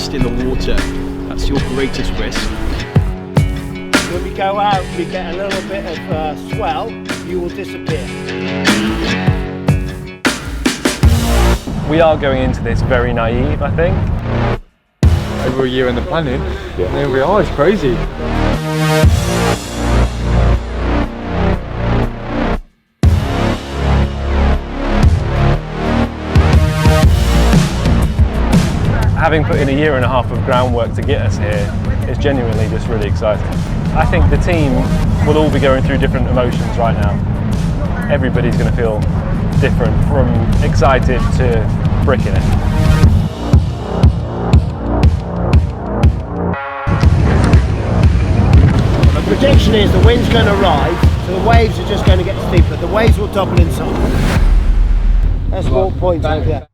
rest in the water. That's your greatest risk. When we go out, we get a little bit of swell, you will disappear. We are going into this very naive, I think. Over a year in the planning, and here we are, it's crazy. Having put in a year and a half of groundwork to get us here is genuinely just really exciting. I think the team will all be going through different emotions right now. Everybody's going to feel different, from excited to bricking it. The prediction is the wind's going to rise, so the waves are just going to get steeper. The waves will double in size. That's what point over there.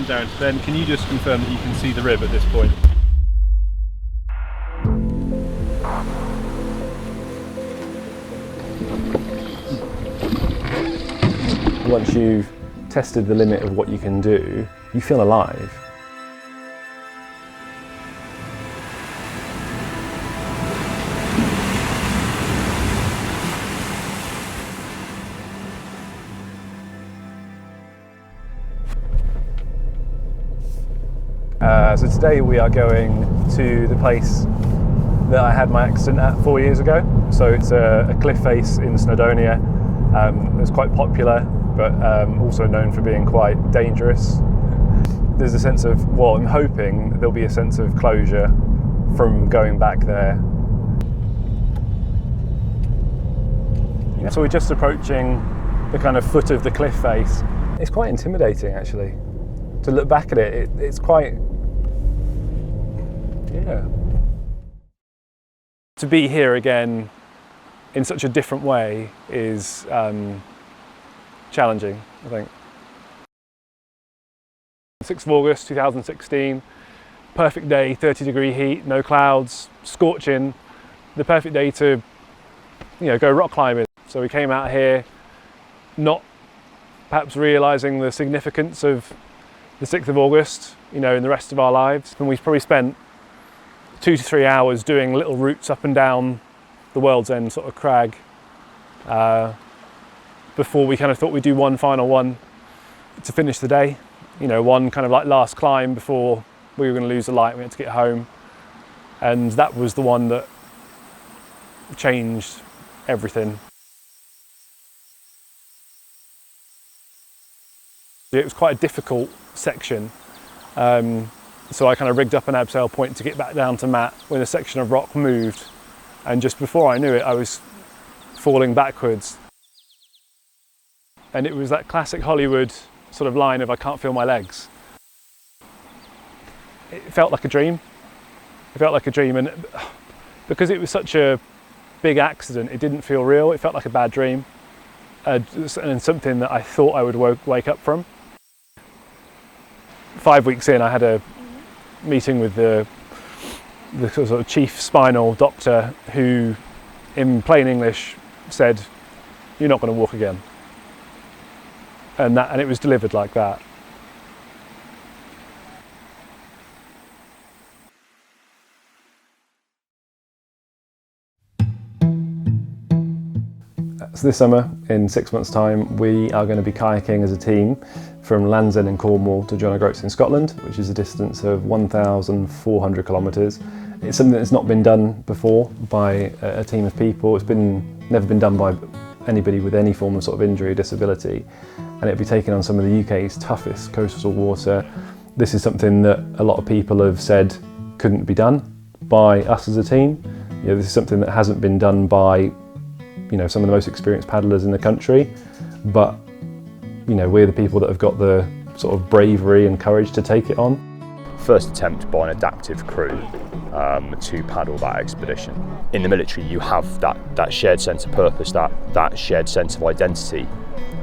Darren to Ben, can you just confirm that you can see the rib at this point? Once you've tested the limit of what you can do, you feel alive. So today we are going to the place that I had my accident at 4 years ago. So it's a cliff face in Snowdonia. It's quite popular, but also known for being quite dangerous. There's a sense of, well, I'm hoping there'll be a sense of closure from going back there. So we're just approaching the kind of foot of the cliff face. It's quite intimidating, actually. To look back at it, it's quite, yeah. To be here again in such a different way is challenging, I think. 6th of August 2016, perfect day, 30-degree heat, no clouds, scorching, the perfect day to, go rock climbing. So we came out here not perhaps realising the significance of the 6th of August, in the rest of our lives. And we probably spent 2 to 3 hours doing little routes up and down the World's End sort of crag before we kind of thought we'd do one final one to finish the day. One kind of like last climb before we were going to lose the light. We had to get home. And that was the one that changed everything. It was quite a difficult section, so I kind of rigged up an abseil point to get back down to mat when a section of rock moved, and just before I knew it I was falling backwards. And it was that classic Hollywood sort of line of I can't feel my legs. It felt like a dream. It felt like a dream, and because it was such a big accident it didn't feel real. It felt like a bad dream, and something that I thought I would wake up from. 5 weeks in, I had a meeting with the sort of chief spinal doctor, who, in plain English, said, "You're not going to walk again." And it was delivered like that. So this summer, in 6 months' time, we are going to be kayaking as a team from Land's End in Cornwall to John O'Groats in Scotland, which is a distance of 1,400 kilometres. It's something that's not been done before by a team of people. It's never been done by anybody with any form of sort of injury or disability, and it'll be taken on some of the UK's toughest coastal water. This is something that a lot of people have said couldn't be done by us as a team. This is something that hasn't been done by some of the most experienced paddlers in the country, but we're the people that have got the sort of bravery and courage to take it on. First attempt by an adaptive crew to paddle that expedition. In the military you have that shared sense of purpose, that shared sense of identity,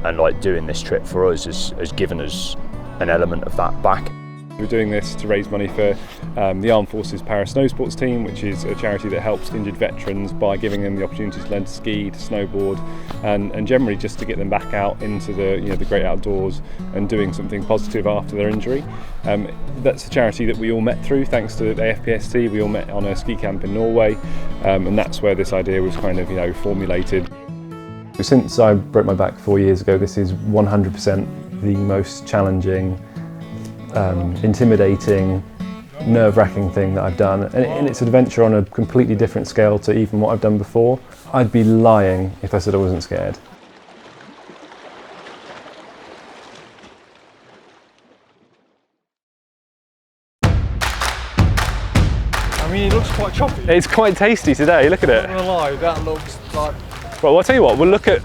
and doing this trip for us has given us an element of that back. We're doing this to raise money for the Armed Forces Para Snow Sports Team, which is a charity that helps injured veterans by giving them the opportunity to learn to ski, to snowboard, and generally just to get them back out into the great outdoors and doing something positive after their injury. That's a charity that we all met through, thanks to the AFPST. We all met on a ski camp in Norway, and that's where this idea was kind of formulated. Since I broke my back 4 years ago, this is 100% the most challenging, intimidating, nerve-wracking thing that I've done, and it's an adventure on a completely different scale to even what I've done before. I'd be lying if I said I wasn't scared. I mean, it looks quite choppy. It's quite tasty today. Look at it. I'm not gonna lie, that looks like. Well, I'll tell you what. We'll look at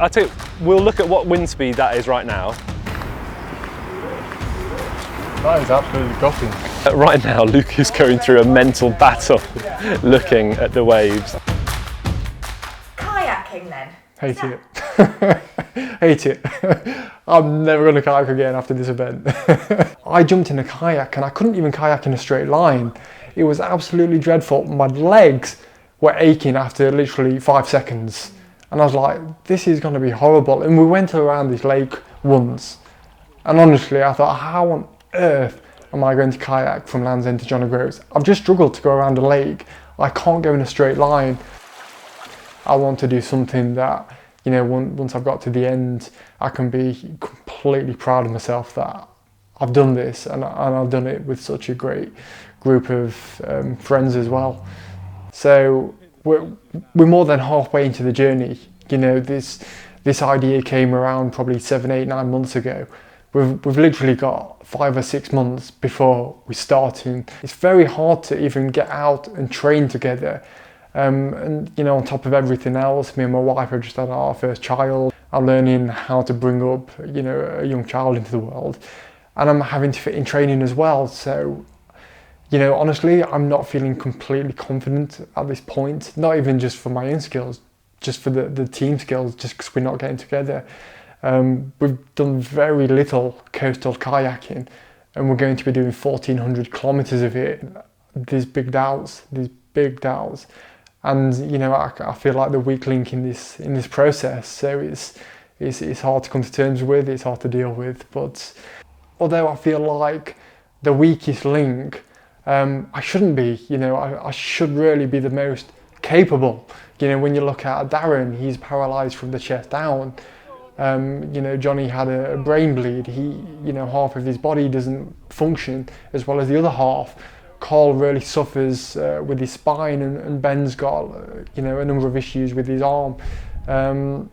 what wind speed that is right now. That is absolutely gutting. Right now, Luke is going through a mental battle looking at the waves. Kayaking then? Hate it. Hate it. I'm never going to kayak again after this event. I jumped in a kayak and I couldn't even kayak in a straight line. It was absolutely dreadful. My legs were aching after literally 5 seconds. And I was like, this is going to be horrible. And we went around this lake once. And honestly, I thought, how on earth am I going to kayak from Land's End to John O'Groats? I've just struggled to go around a lake. I can't go in a straight line. I want to do something that, once I've got to the end, I can be completely proud of myself that I've done this, and I've done it with such a great group of friends as well. So we're more than halfway into the journey. This idea came around probably 7, 8, 9 months ago. We've literally got 5 or 6 months before we start, and it's very hard to even get out and train together. And on top of everything else, me and my wife have just had our first child. I'm learning how to bring up, a young child into the world, and I'm having to fit in training as well. So, honestly, I'm not feeling completely confident at this point. Not even just for my own skills, just for the team skills, just because we're not getting together. We've done very little coastal kayaking, and we're going to be doing 1,400 kilometres of it. There's big doubts, and I feel like the weak link in this process. So it's hard to come to terms with. It's hard to deal with. But although I feel like the weakest link, I shouldn't be. I should really be the most capable. When you look at Darren, he's paralysed from the chest down. Johnny had a brain bleed. He, half of his body doesn't function as well as the other half. Carl really suffers with his spine, and Ben's got, a number of issues with his arm. And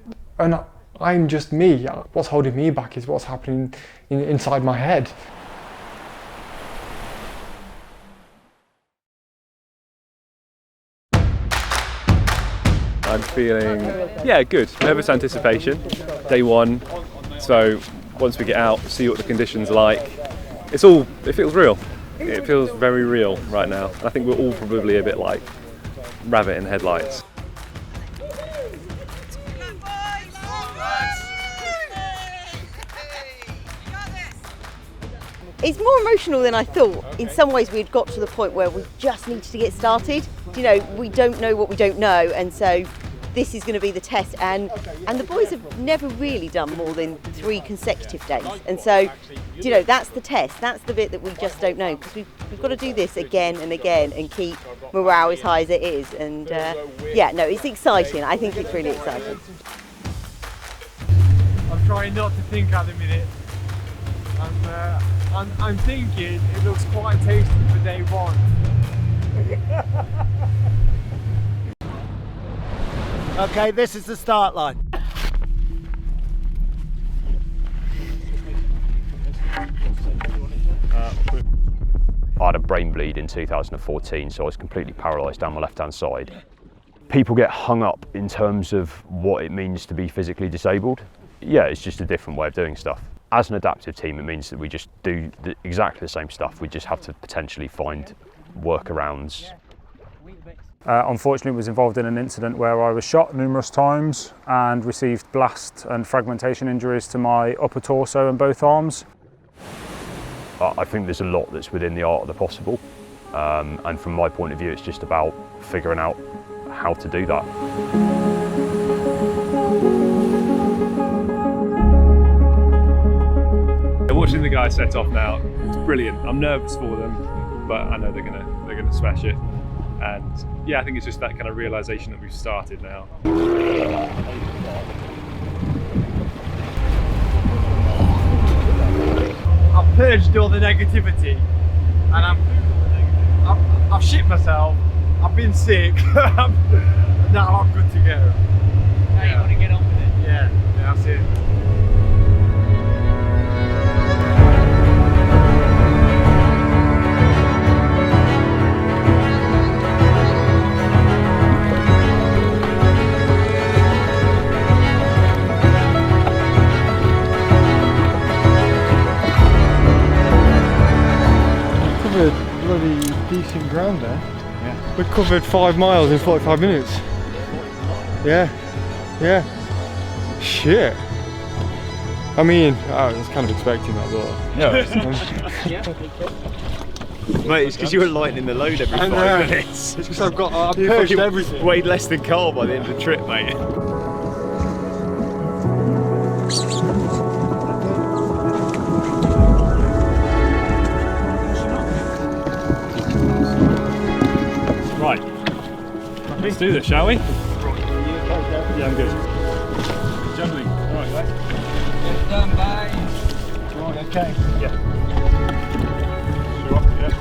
I'm just me. What's holding me back is what's happening inside my head. I'm feeling, good. Nervous anticipation, day one. So once we get out, see what the conditions are like. It feels real. It feels very real right now. I think we're all probably a bit like rabbit in headlights. It's more emotional than I thought. In some ways, we'd got to the point where we just needed to get started. We don't know what we don't know, and so this is going to be the test. And the boys have never really done more than 3 consecutive days, and so that's the test. That's the bit that we just don't know, because we've got to do this again and again and keep morale as high as it is. And it's exciting. I think it's really exciting. I'm trying not to think at the minute. I'm thinking it looks quite tasty for day one. Okay, this is the start line. I had a brain bleed in 2014, so I was completely paralysed down my left-hand side. People get hung up in terms of what it means to be physically disabled. Yeah, it's just a different way of doing stuff. As an adaptive team, it means that we just do exactly the same stuff. We just have to potentially find workarounds. Unfortunately, was involved in an incident where I was shot numerous times and received blast and fragmentation injuries to my upper torso and both arms. I think there's a lot that's within the art of the possible, and from my point of view, it's just about figuring out how to do that. Watching the guys set off now, it's brilliant. I'm nervous for them, but I know they're gonna smash it. And yeah, I think it's just that kind of realization that we've started now. I've purged all the negativity, and I've shit myself. I've been sick. Now I'm good to go. Now you want to get on with it. Yeah, that's it. Bloody decent ground there. Yeah. We covered 5 miles in 45 minutes. Yeah. Shit. I mean, I was kind of expecting that, but Yeah. Mate, it's because you were lightening the load every 5 minutes. It's because I've purged everything. Weighed less than Carl by the end of the trip, mate. Right, let's do this, shall we? Yeah, I'm good. Juggling. All right, guys. It's done, bye. Right, okay. Yeah. Sure, yeah.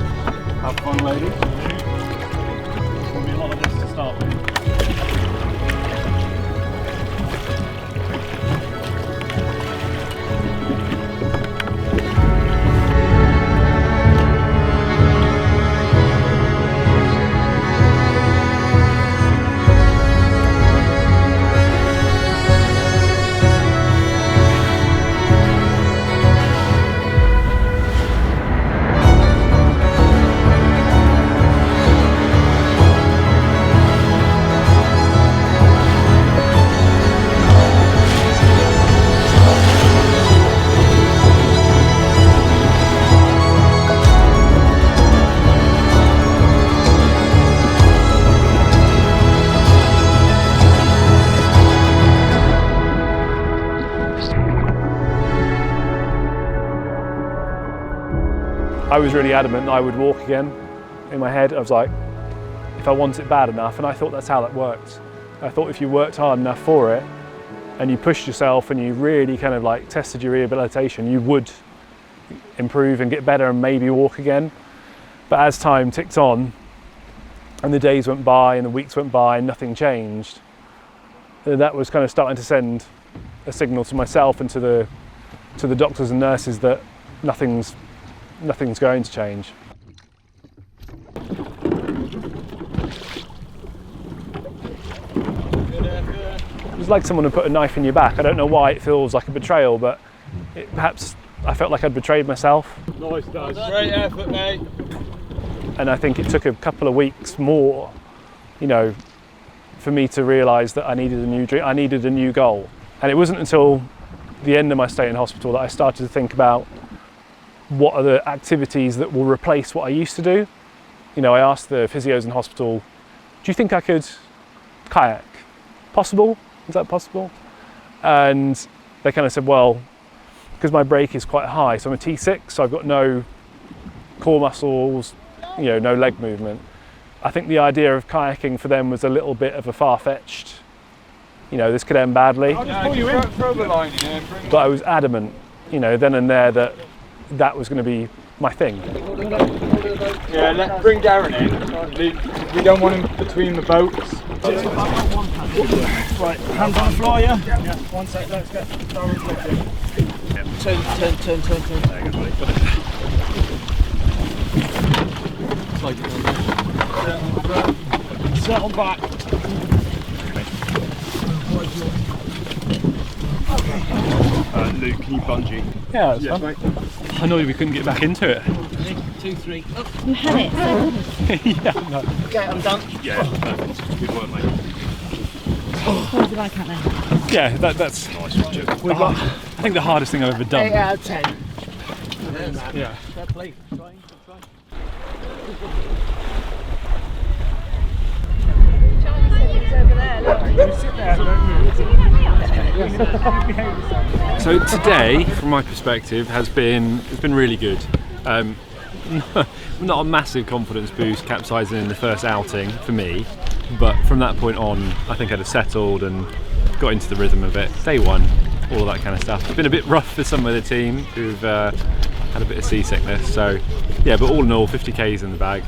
Have fun, ladies. There's going to be a lot of this to start with. I was really adamant I would walk again. In my head, I was like, if I want it bad enough, and I thought that's how that worked. I thought if you worked hard enough for it, and you pushed yourself and you really kind of like tested your rehabilitation, you would improve and get better and maybe walk again. But as time ticked on, and the days went by and the weeks went by and nothing changed, that was kind of starting to send a signal to myself and to the doctors and nurses that nothing's going to change. It's like someone had put a knife in your back. I don't know why it feels like a betrayal, but perhaps I felt like I'd betrayed myself. Nice, guys. Great effort, mate. And I think it took a couple of weeks more, for me to realise that I needed a new dream, I needed a new goal. And it wasn't until the end of my stay in hospital that I started to think about what are the activities that will replace what I used to do. I asked the physios in hospital, do you think I could kayak? Possible? Is that possible? And they kind of said, well, because my brake is quite high, so I'm a T6, so I've got no core muscles, no leg movement. I think the idea of kayaking for them was a little bit of a far-fetched, this could end badly. I'll just pull you in. Throw the line in. But I was adamant, then and there that was going to be my thing. Yeah, bring Darren in. We don't want him between the boats. Right, hands on the floor, yeah? Yeah, 1 sec, let's get Darren's leg in. Turn. There you go, buddy. Got it. Settle back. Luke, can you bungee? Yeah, that's fun. I know we couldn't get back into it. 2, 3, up. You had it, so Yeah, no. Okay, I'm done. Yeah, perfect. Good work, mate. what was it like out there? Yeah, that's Nice, Richard. I think the hardest thing I've ever done. 8 out of 10. Yeah. So today, from my perspective, it's been really good. Not a massive confidence boost capsizing in the first outing for me, but from that point on, I think I'd have settled and got into the rhythm of it. Day one, all of that kind of stuff. It's been a bit rough for some of the team who've had a bit of seasickness. So yeah, but all in all, 50 Ks in the bag.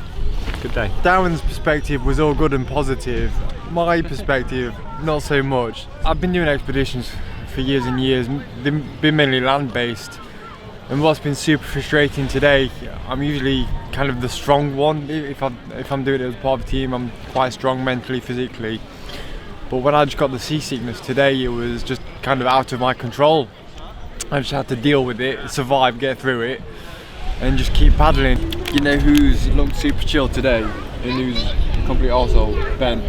Good day. Darren's perspective was all good and positive. My perspective, not so much. I've been doing expeditions for years and years, they've been mainly land-based. And what's been super frustrating today, I'm usually kind of the strong one. If I'm doing it as part of a team, I'm quite strong mentally, physically. But when I just got the seasickness today, it was just kind of out of my control. I just had to deal with it, survive, get through it, and just keep paddling. You know who's looked super chilled today and who's a complete arsehole? Ben.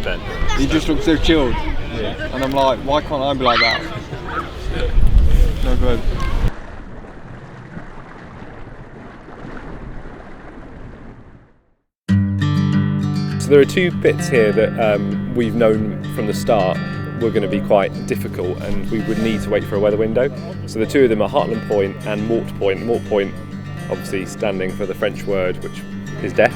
He just looked so chilled. Yeah. And I'm like, why can't I be like that? No good. So there are two bits here that we've known from the start were going to be quite difficult and we would need to wait for a weather window. So the two of them are Heartland Point and Mort Point. Mort Point obviously standing for the French word which is death.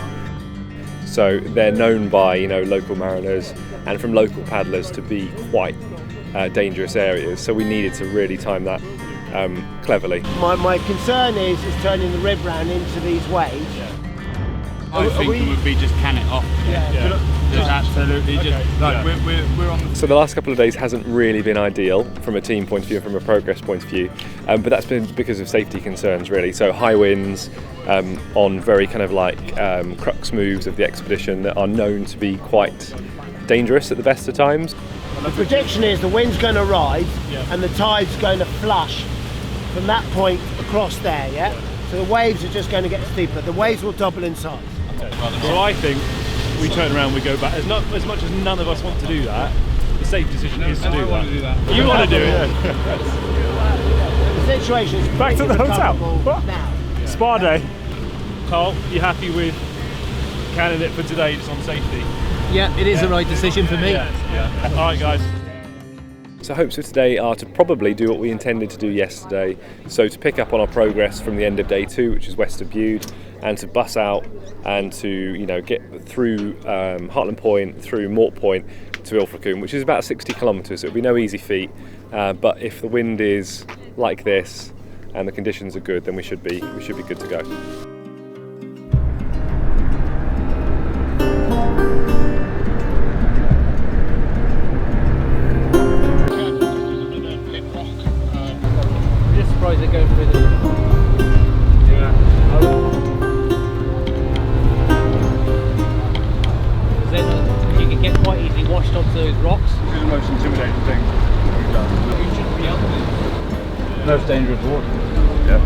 So they're known by local mariners and from local paddlers to be quite dangerous areas. So we needed to really time that cleverly. My concern is turning the rib round into these waves. I think it would be just can it off. Just absolutely. Just like we're on. So the last couple of days hasn't really been ideal from a team point of view and from a progress point of view, but that's been because of safety concerns really. So high winds on very kind of like crux moves of the expedition that are known to be quite dangerous at the best of times. The prediction is the wind's going to rise and the tide's going to flush from that point across there, yeah? So the waves are just going to get steeper. The waves will double in size. So I think we turn around, we go back. As much as none of us want to do that, the safe decision is to do that. You want to do it? The situation is back to the hotel. Now. Spa day. Carl, you happy with canning it for today just on safety? Yeah, it is the right decision for me. Yeah. All right, guys. So hopes for today are to probably do what we intended to do yesterday, so to pick up on our progress from the end of day 2, which is west of Bude, and to bus out and to get through Heartland Point, through Mort Point to Ilfracombe, which is about 60 kilometres. It'll be no easy feat, but if the wind is like this and the conditions are good, then we should be good to go. They go through the then you can get quite easily washed onto those rocks. This is the most intimidating thing we've done. You shouldn't be able to. Most dangerous water. Yeah.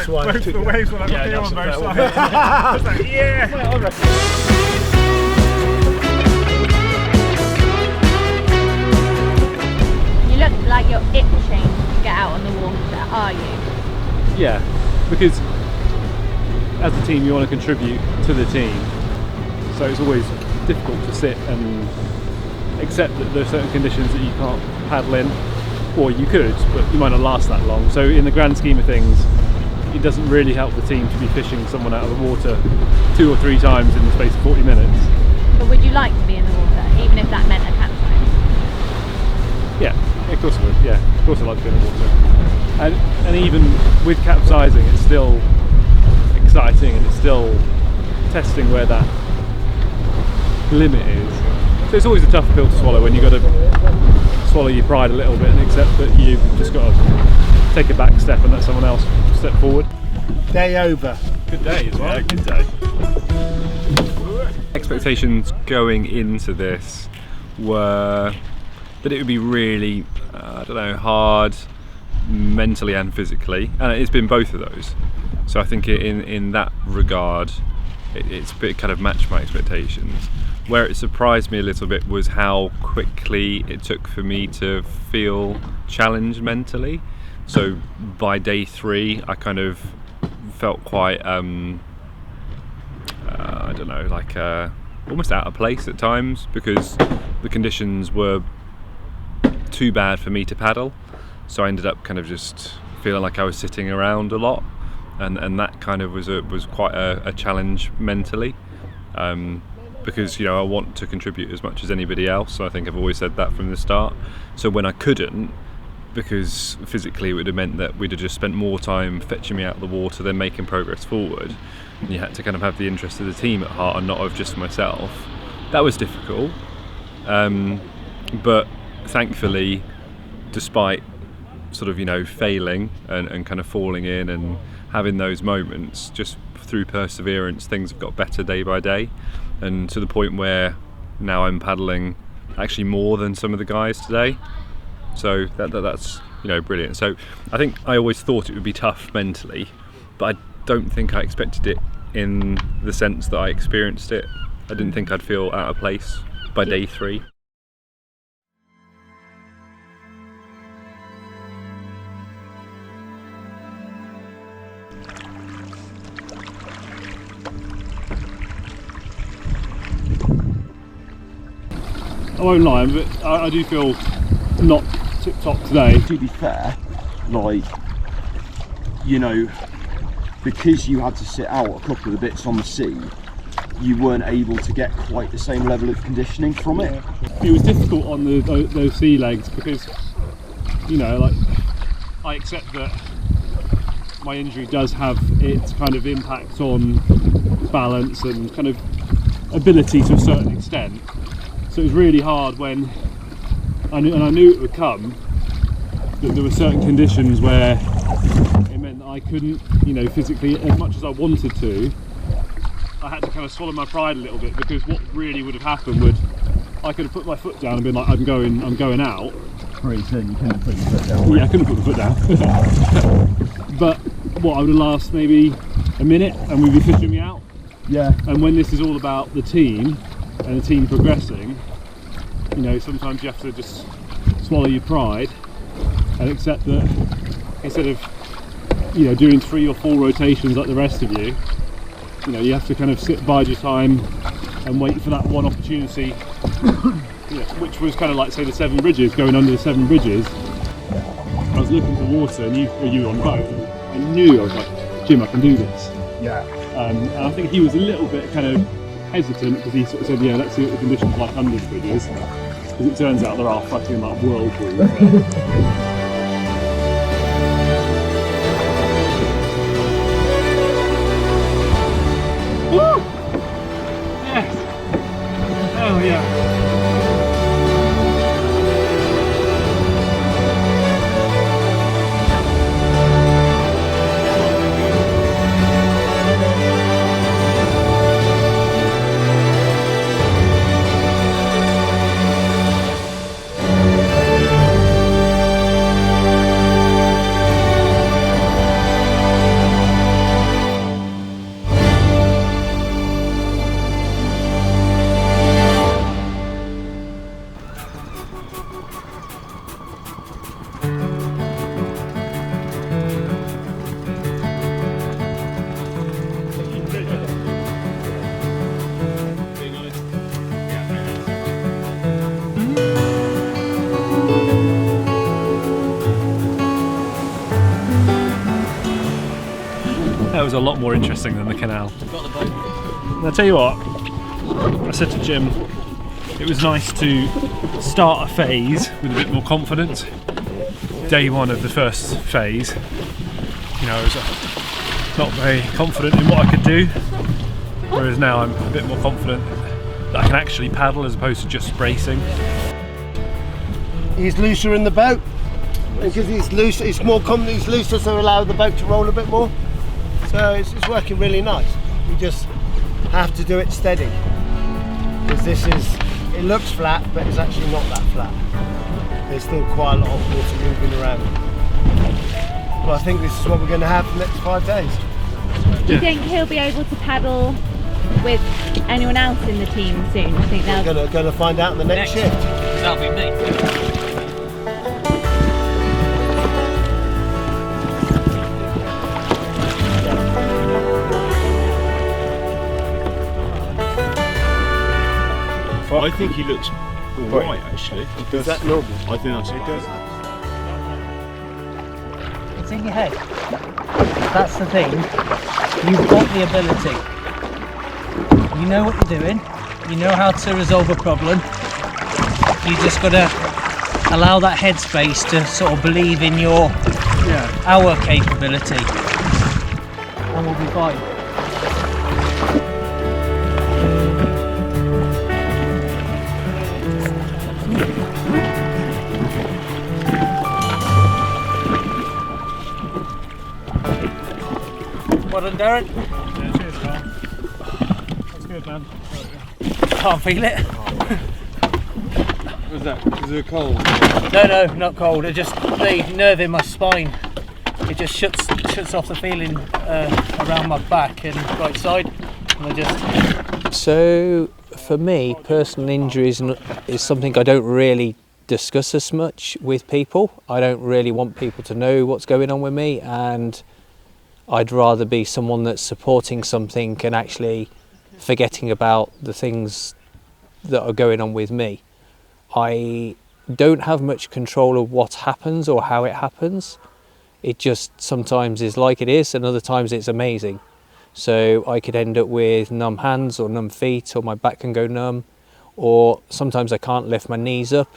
Both the waves were like on both sides. Like, yeah! You look like you're itching to get out on the water, are you? Yeah, because as a team you want to contribute to the team, so it's always difficult to sit and accept that there are certain conditions that you can't paddle in, or you could, but you might not last that long. So in the grand scheme of things, it doesn't really help the team to be fishing someone out of the water 2 or 3 times in the space of 40 minutes. But would you like to be in the water, even if that meant a capsize? Yeah, of course I would. Yeah, of course I'd like to be in the water. And even with capsizing, it's still exciting and it's still testing where that limit is. So it's always a tough pill to swallow when you've got to swallow your pride a little bit and accept that you've just got to take a back step and let someone else step forward. Day over. Good day as well. Yeah, good day. Expectations going into this were that it would be really, hard, mentally and physically, and it's been both of those. So I think in that regard, it's a bit kind of matched my expectations. Where it surprised me a little bit was how quickly it took for me to feel challenged mentally. So by day 3, I kind of felt quite, I don't know, like almost out of place at times, because the conditions were too bad for me to paddle. So I ended up kind of just feeling like I was sitting around a lot, and that kind of was quite a challenge mentally. Because, you know, I want to contribute as much as anybody else. So I think I've always said that from the start. So when I couldn't, because physically it would have meant that we'd have just spent more time fetching me out of the water than making progress forward, and you had to kind of have the interest of the team at heart and not of just myself. That was difficult. But thankfully, despite sort of, you know, failing and kind of falling in and having those moments, just through perseverance, things have got better day by day. And to the point where now I'm paddling actually more than some of the guys today. So that's, you know, brilliant. So I think I always thought it would be tough mentally, but I don't think I expected it in the sense that I experienced it. I didn't think I'd feel out of place by day 3. I won't lie, but I do feel not tip top today. To be fair, like, you know, because you had to sit out a couple of the bits on the sea, you weren't able to get quite the same level of conditioning from it. It was difficult on those sea legs because, you know, like, I accept that my injury does have its kind of impact on balance and kind of ability to a certain extent. So it was really hard when I knew it would come, that there were certain conditions where it meant that I couldn't, you know, physically, as much as I wanted to. I had to kind of swallow my pride a little bit, because what really would have happened would, I could have put my foot down and been like, I'm going out. Pretty soon you couldn't put your foot down. Yeah, I couldn't put the foot down. But what, I would have lasted maybe a minute and we'd be fishing me out. Yeah. And when this is all about the team and the team progressing, you know, sometimes you have to just swallow your pride and accept that instead of, you know, doing 3 or 4 rotations like the rest of you, you know, you have to kind of sit bide your time and wait for that one opportunity, you know, which was kind of like, say, the 7 bridges, going under the 7 bridges. I was looking for water and you were on the boat, and I knew, I was like, Jim, I can do this. Yeah. And I think he was a little bit kind of hesitant, because he sort of said, yeah, let's see what the conditions are like under the bridges, because it turns out there are fucking like whirlpools. Woo! Yes! Hell yeah! That was a lot more interesting than the canal. And I'll tell you what, I said to Jim, it was nice to start a phase with a bit more confidence. Day 1 of the first phase, you know, I was not very confident in what I could do, whereas now I'm a bit more confident that I can actually paddle as opposed to just bracing. He's looser in the boat, because he's looser, he's more confident, he's looser, so allow the boat to roll a bit more. So it's working really nice. You just have to do it steady, because it looks flat, but it's actually not that flat. There's still quite a lot of water moving around. Well, I think this is what we're going to have for the next 5 days. Do you think he'll be able to paddle with anyone else in the team soon? I think they'll... We're going to find out in the next shift. That'll be me. I think he looks alright actually. Is that normal? I think that's it. It's in your head. That's the thing. You've got the ability. You know what you're doing. You know how to resolve a problem. You just got to allow that headspace to sort of believe in our capability, and we'll be fine. Well done, Darren. Yeah, cheers, Carl. That's good, man. Can't feel it. Was that? Is it cold? No, not cold. It just the nerve in my spine. It just shuts off the feeling around my back and right side. And I just. So, for me, personal injuries is something I don't really discuss as much with people. I don't really want people to know what's going on with me, and I'd rather be someone that's supporting something and actually forgetting about the things that are going on with me. I don't have much control of what happens or how it happens. It just sometimes is like it is, and other times it's amazing. So I could end up with numb hands or numb feet, or my back can go numb, or sometimes I can't lift my knees up.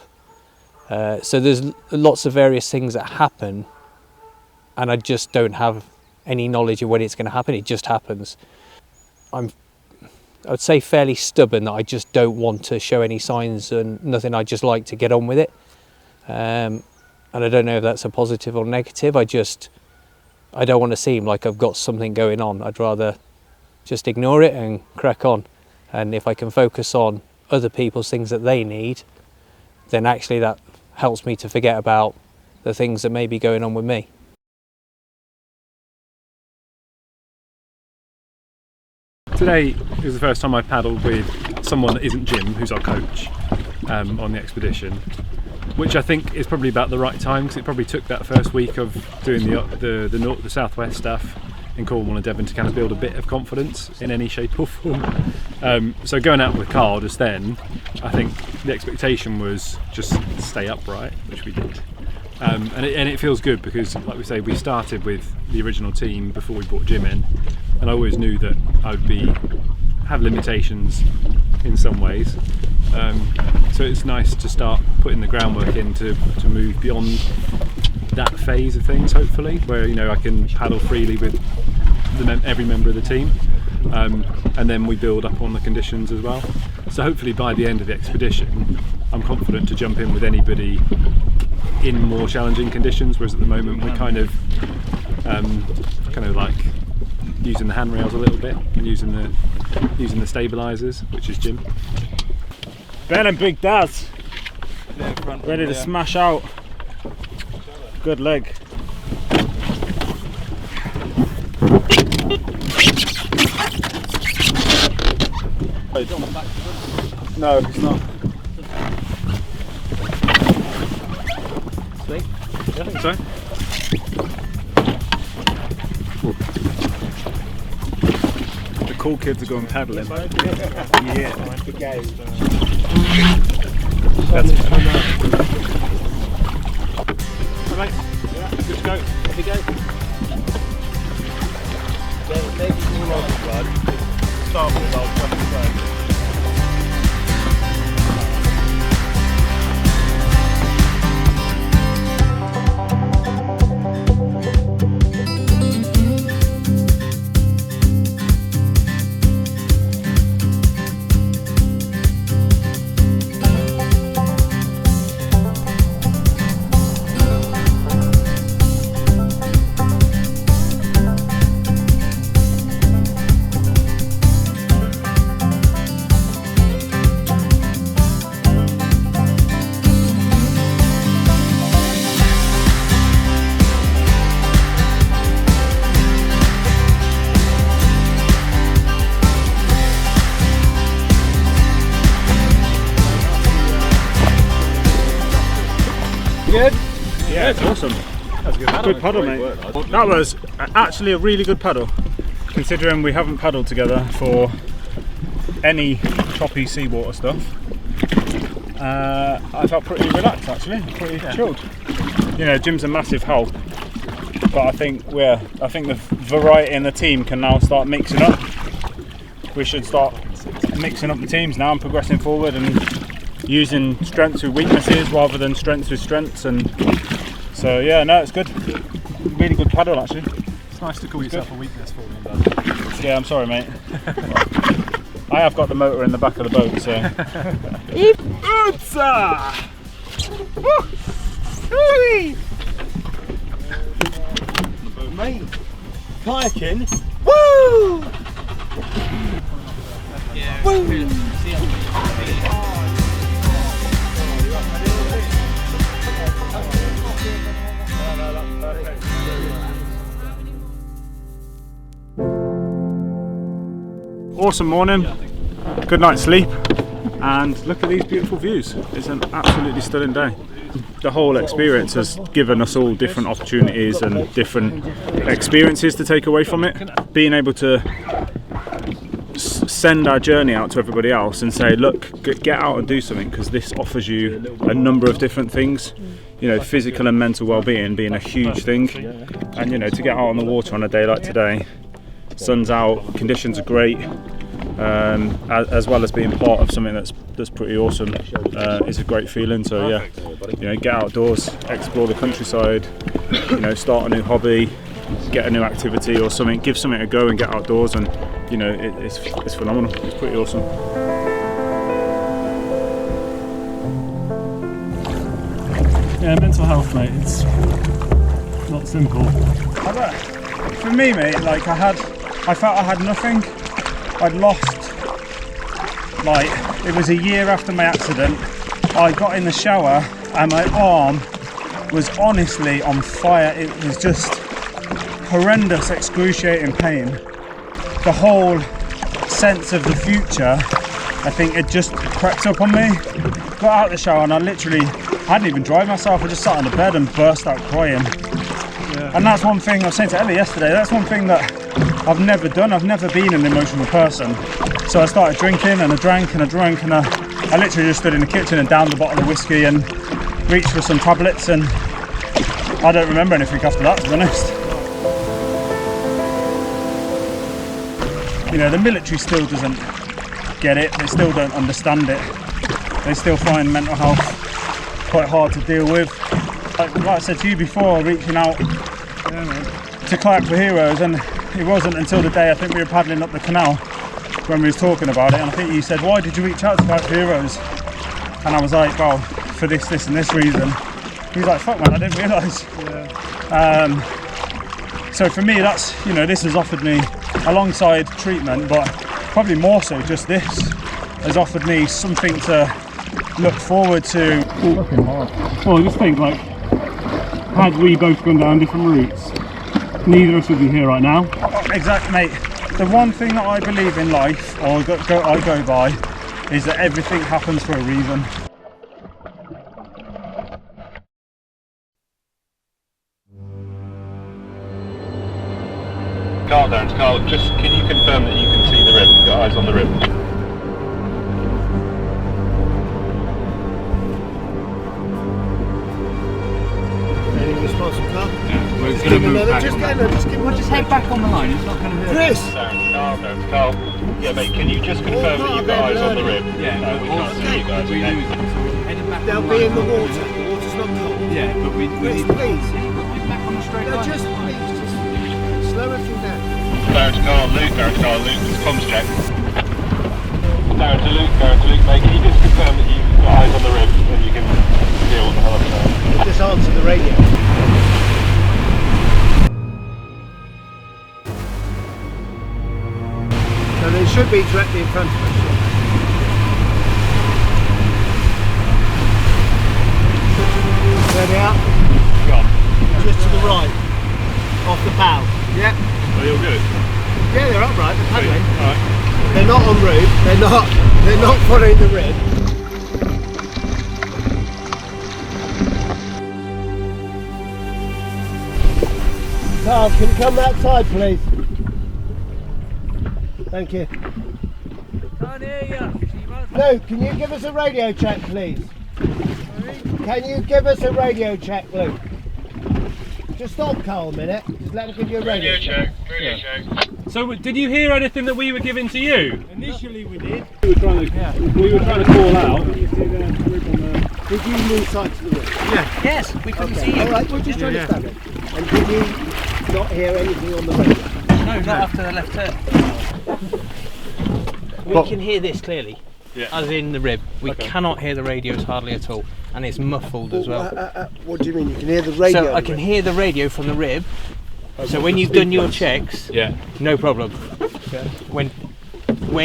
So there's lots of various things that happen, and I just don't have any knowledge of when it's going to happen. It just happens. I would say fairly stubborn, that I just don't want to show any signs and nothing. I just like to get on with it. And I don't know if that's a positive or negative. I don't want to seem like I've got something going on. I'd rather just ignore it and crack on. And if I can focus on other people's things that they need, then actually that helps me to forget about the things that may be going on with me. Today is the first time I paddled with someone that isn't Jim, who's our coach on the expedition, which I think is probably about the right time, because it probably took that first week of doing the southwest stuff in Cornwall and Devon to kind of build a bit of confidence in any shape or form. So going out with Carl just then, I think the expectation was just stay upright, which we did. And it feels good because, like we say, we started with the original team before we brought Jim in, and I always knew that I would have limitations in some ways. So it's nice to start putting the groundwork in to move beyond that phase of things, hopefully, where I can paddle freely with every member of the team, and then we build up on the conditions as well. So hopefully by the end of the expedition, I'm confident to jump in with anybody in more challenging conditions, whereas at the moment we're kind of like using the handrails a little bit and using the stabilisers, which is Jim. Ben and Big Daz ready to smash out. Good leg. No, it's not. Yeah, I think so. The cool kids are going paddling. Yeah. That's it. Alright, yeah, good to go. Here we go. Start with old truck. good? Yeah, it's awesome. That's a good paddle, mate. That was actually a really good paddle, considering we haven't paddled together for any choppy seawater stuff. I felt pretty relaxed actually, pretty chilled. You know, Jim's a massive help, but I think the variety in the team can now start mixing up. We should start mixing up the teams now and progressing forward and using strengths with weaknesses rather than strengths with strengths. And so yeah, no, it's good. Really good paddle actually. It's nice to call yourself a weakness for me, Dad. Yeah, I'm sorry, mate. I have got the motor in the back of the boat, so. Mate, kayaking. Woo! Woo! Awesome morning, good night's sleep, and look at these beautiful views. It's an absolutely stunning day. The whole experience has given us all different opportunities and different experiences to take away from it. Being able to send our journey out to everybody else and say, look, get out and do something, because this offers you a number of different things. You know, physical and mental well-being being a huge thing, and you know, to get out on the water on a day like today, sun's out, conditions are great, as well as being part of something that's pretty awesome, is a great feeling. So yeah, you know, get outdoors, explore the countryside, you know, start a new hobby, get a new activity or something, give something a go and get outdoors, and you know, it's phenomenal. It's pretty awesome. Yeah, mental health, mate, it's not simple. For me, mate, like I felt I had nothing. I'd lost, like, it was a year after my accident. I got in the shower and my arm was honestly on fire. It was just horrendous, excruciating pain. The whole sense of the future, I think it just crept up on me. Got out of the shower and I hadn't even dried myself. I just sat on the bed and burst out crying. Yeah. And that's one thing I was saying to Ellie yesterday, that's one thing that I've never done. I've never been an emotional person. So I started drinking and I drank and I drank, and I literally just stood in the kitchen and downed a bottle of whiskey and reached for some tablets, and I don't remember anything after that, to be honest. You know, the military still doesn't get it. They still don't understand it. They still find mental health quite hard to deal with. Like I said to you before, reaching out to Kayak for Heroes, and it wasn't until the day I think we were paddling up the canal when we was talking about it, and I think you said, why did you reach out to Kayak for Heroes? And I was like, well, for this and this reason. He was like, fuck man, I didn't realise. Yeah. So for me, that's, you know, this has offered me, alongside treatment, but probably more so just this, has offered me something to look forward to. Fucking hard. Well, just think, like, had we both gone down different routes, neither of us would be here right now. Exactly, mate. The one thing that I believe in life, or I go by, is that everything happens for a reason. Carl, Darren, Carl, just can you confirm that you can see the rib? You've got eyes on the rib? We're going to move back. Just head back on the line, it's not going to hurt. Chris! Carl, yeah mate, can you just confirm that you've got eyes on the rib? Yeah, no, we can't see you guys, okay? They'll be in the water. The water's not cold. Yeah, but we Chris, please. back on the straight line. Just slow everything down. Darren to Carl, Luke, it's comms check. Darren to Luke, mate, can you just confirm that you've got eyes on the rib and you can hear what the hell I'm saying? Just answer the radio. So they should be directly in front of us. There they are. Just to the right, off the bow. Yeah. Are you all good? Yeah, they're upright. They're paddling. Alright. They're not en route. They're not following the rib. Carl, can you come that side, please? Thank you. Can't hear you. No, can you give us a radio check, please? Can you give us a radio check, Luke? Just stop, Carl, a minute. Just let him give you a radio check. Radio check. So did you hear anything that we were giving to you? Initially we did. We were trying to call out. Did you lose sight to the roof? Yeah. Yes, we couldn't see you. All right, we're just trying to establish. And did you not hear anything on the radio? No, not after the left turn. We can hear this clearly, as in the rib. We cannot hear the radios hardly at all, and it's muffled as well. What do you mean? You can hear the radio? So I can hear the radio from the rib. So when you've done your checks, no problem. When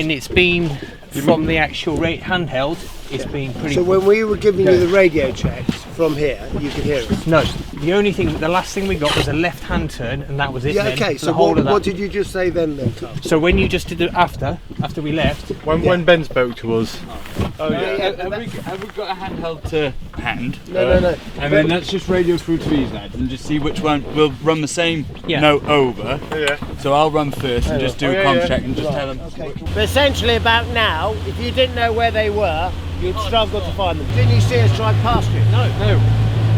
it's been from the actual handheld, it's been pretty. So when we were giving you the radio checks from here, you could hear it? No, the last thing we got was a left-hand turn, and that was it. Yeah, then, okay, for so the whole of that. what did you just say then, Carl? So when you just did it after we left. When Ben spoke to us. Have we got a handheld to hand? No. And then let's just radio through to these lads and just see which one. We'll run the same note over. So I'll run first and just do a comms check and just tell them. Okay. But essentially about now, if you didn't know where they were, you'd struggle to find them. Didn't you see us drive past you? No.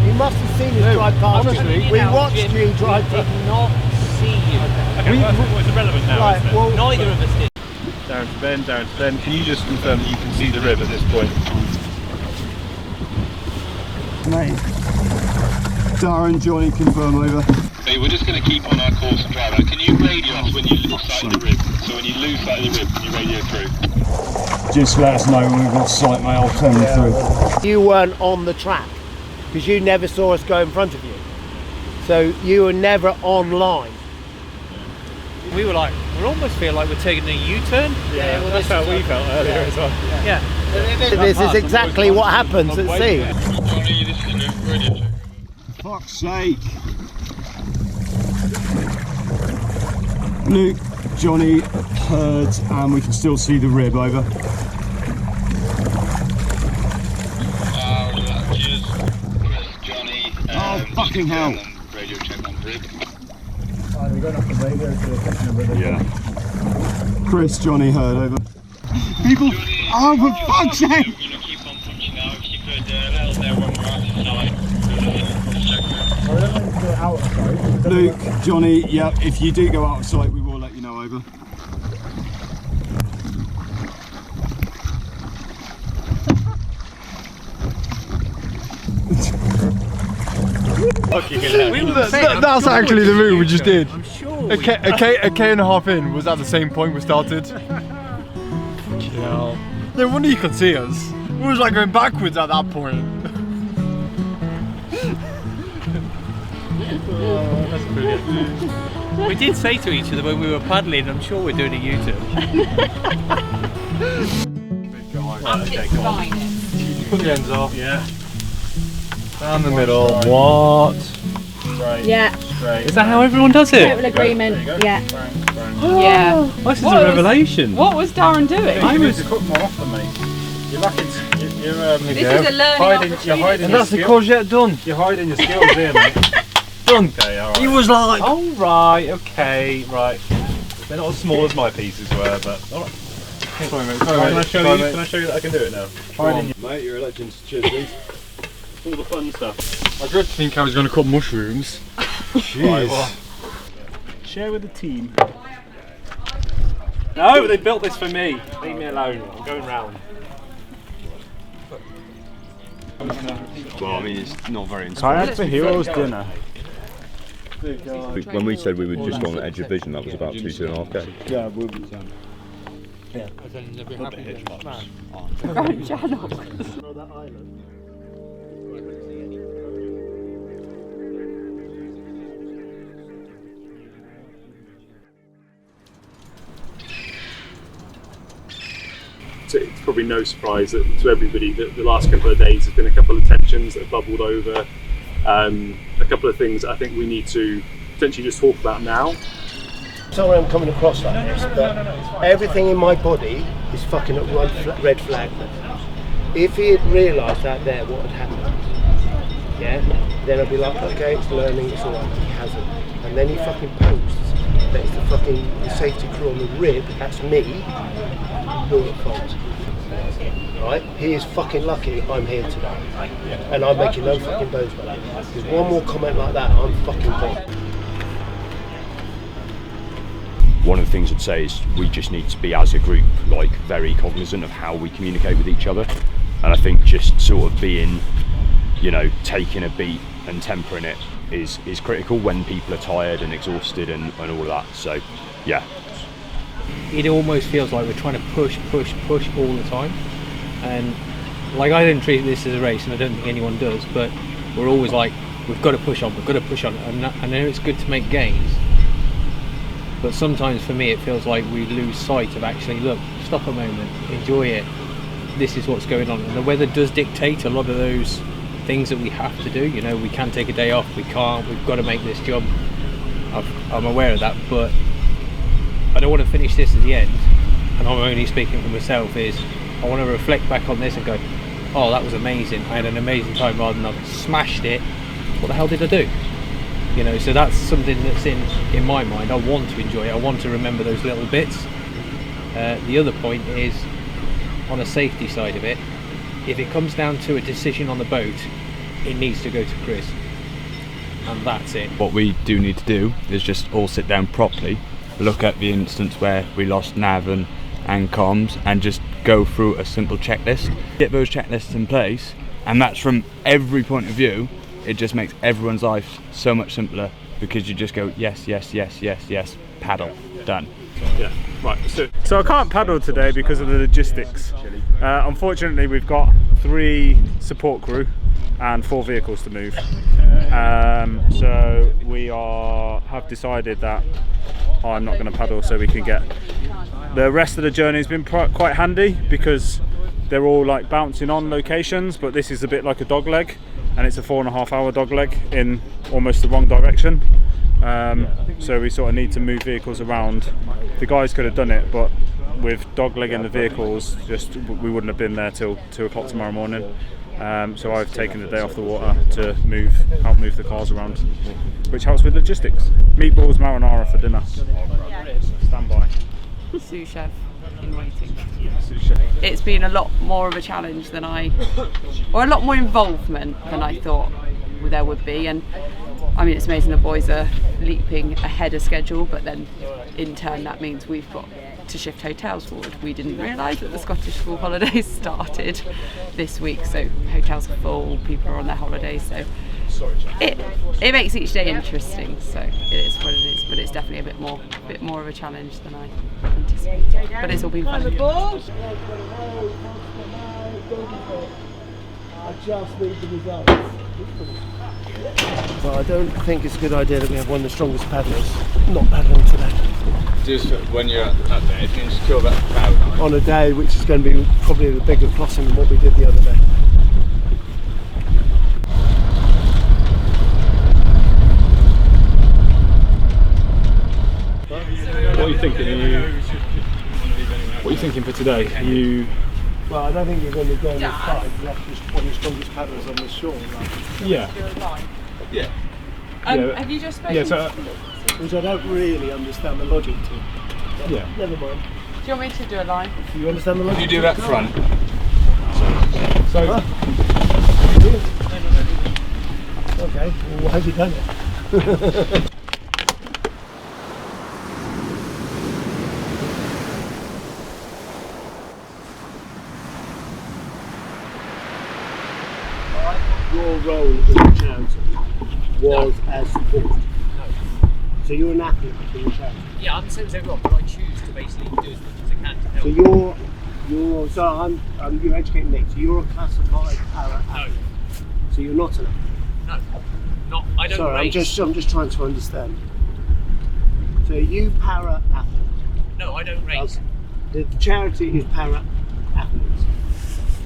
You must have seen us drive past honestly, you. We watched you drive past. Did not see you. It's irrelevant now, Right, isn't it? well, Neither of us did. Darren to Ben. Can you just confirm that you can see the rib at this point? Mate. Darren, Johnny, confirm over. Hey, we're just going to keep on our course and drive out. Can you radio us when you lose sight of the rib? So when you lose sight of the rib, can you radio through? Just let us know when we've lost sight, mate. I'll turn you through. You weren't on the track because you never saw us go in front of you. So you were never online. We were almost feel like we're taking a U-turn. Yeah, well, that's how we felt earlier as well. Yeah. This is exactly what happens at sea. Johnny, this is a radio check. Fuck's sake. Luke, Johnny, heard, and we can still see the rib, over. Cheers. Chris, Johnny. Oh, fucking hell. Radio check on the rib. We're going off the radio to the section of rib. Yeah. Chris, Johnny, heard, over. People, oh, for fuck's sake! We're going to keep on punching now. If you could let us know when we're out of sight. Luke, Johnny, yeah, if you do go out of sight, we will let you know, over. That's actually the move we just did. I'm sure. A K and a half in was at the same point we started. No wonder you could see us. We was like going backwards at that point. Oh, that's brilliant. We did say to each other when we were paddling, I'm sure we're doing a U-turn. Put the ends off. Yeah. Down the middle. What? Straight. Yeah. Straight. Is that how everyone does it? Total agreement. Yeah. Yeah. This is a revelation. What was Darren doing? You need to cook more often, mate. You're lacking. This is a learning opportunity. You're hiding And that's the courgette done. You're hiding your skills here, mate. Done. Okay, alright. He was like, oh right, okay, right. They're not as small as my pieces were, but alright. sorry mate, Can I show you that I can do it now? Mate, you're a legend. Cheers, please. All the fun stuff. I dread to think I was going to cut mushrooms. Jeez. Right, share with the team. No, they built this for me. Leave me alone. I'm going round. Well, I mean, it's not very inspiring. Kayak for Heroes dinner. When we said we were just on the edge of vision, that was about 2.5k. Yeah, we'll be done. Yeah. It's probably no surprise that, to everybody that the last couple of days there's been a couple of tensions that have bubbled over. A couple of things that I think we need to potentially just talk about now. Sorry I'm coming across like this, but everything in my body is fucking at red flag. If he had realised out there what had happened, yeah, then I'd be like, okay, it's learning, it's alright. He hasn't. and then he fucking posts that it's the fucking safety crew on the rib, that's me, who are at fault. Right? He is fucking lucky I'm here today. And I'm making no fucking bones about that. There's one more comment like that, I'm fucking gone. One of the things I'd say is we just need to be, as a group, like very cognizant of how we communicate with each other. And I think just sort of being, you know, taking a beat and tempering it is critical when people are tired and exhausted and all of that. So, yeah. It almost feels like we're trying to push all the time. And like, I don't treat this as a race, and I don't think anyone does, but we're always like, we've got to push on. And I know it's good to make gains, but sometimes for me it feels like we lose sight of actually, look, stop a moment, enjoy it, this is what's going on. And the weather does dictate a lot of those things that we have to do. You know, we can take a day off, we can't, we've got to make this job. I'm aware of that, but I don't want to finish this at the end, and I'm only speaking for myself, is I want to reflect back on this and go, oh, that was amazing, I had an amazing time, rather than I've smashed it, what the hell did I do? You know, so that's something that's in my mind. I want to enjoy it, I want to remember those little bits. The other point is, on a safety side of it, if it comes down to a decision on the boat, it needs to go to Chris, and that's it. What we do need to do is just all sit down properly, look at the instance where we lost nav and comms, and just go through a simple checklist, get those checklists in place, and that's from every point of view. It just makes everyone's life so much simpler, because you just go yes, paddle, done. Yeah, right. So I can't paddle today because of the logistics. Unfortunately, we've got 3 support crew and 4 vehicles to move. So we have decided that I'm not going to paddle, so we can get the rest of the journey. Has been quite handy because they're all like bouncing on locations, but this is a bit like a dog leg, and it's a 4.5 hour dog leg in almost the wrong direction. So we sort of need to move vehicles around. The guys could have done it, but with dog legging the vehicles, we wouldn't have been there till 2 o'clock tomorrow morning. So I've taken the day off the water to help move the cars around, which helps with logistics. Meatballs, marinara for dinner. Stand by. Sous chef in waiting. It's been a lot more of a challenge than or a lot more involvement than I thought there would be. And I mean, it's amazing the boys are leaping ahead of schedule, but then in turn that means we've got to shift hotels forward. We didn't realise that the Scottish school holidays started this week, so hotels are full, people are on their holidays, so it makes each day interesting. So it is what it is, but it's definitely a bit more of a challenge than I anticipated. But it's all been fun. I just need the results. Well, I don't think it's a good idea that we have one of the strongest paddlers not paddling today. Just when you're at there, you can secure that crowd on a day which is going to be probably the bigger crossing than what we did the other day. What are you thinking? What are you thinking for today? Well, I don't think you're going to go in this fight. You have just one of the strongest paddlers on the shore. Right? Yeah. Have you just spoken to which I don't really understand the logic to. Yeah. Never mind. Do you want me to do a line? Do you understand the logic? You do that front. Okay, well, why have you done it? Your role in the charity was as support. So you're an athlete in the charity. Yeah, I'm the same as everyone, but I choose to basically do as much as I can to help. So you're educating me. So you're a classified para athlete. No. So you're not an athlete. No, I don't Sorry, race. I'm just trying to understand. So you para athlete. No, I don't race. The charity is para athletes.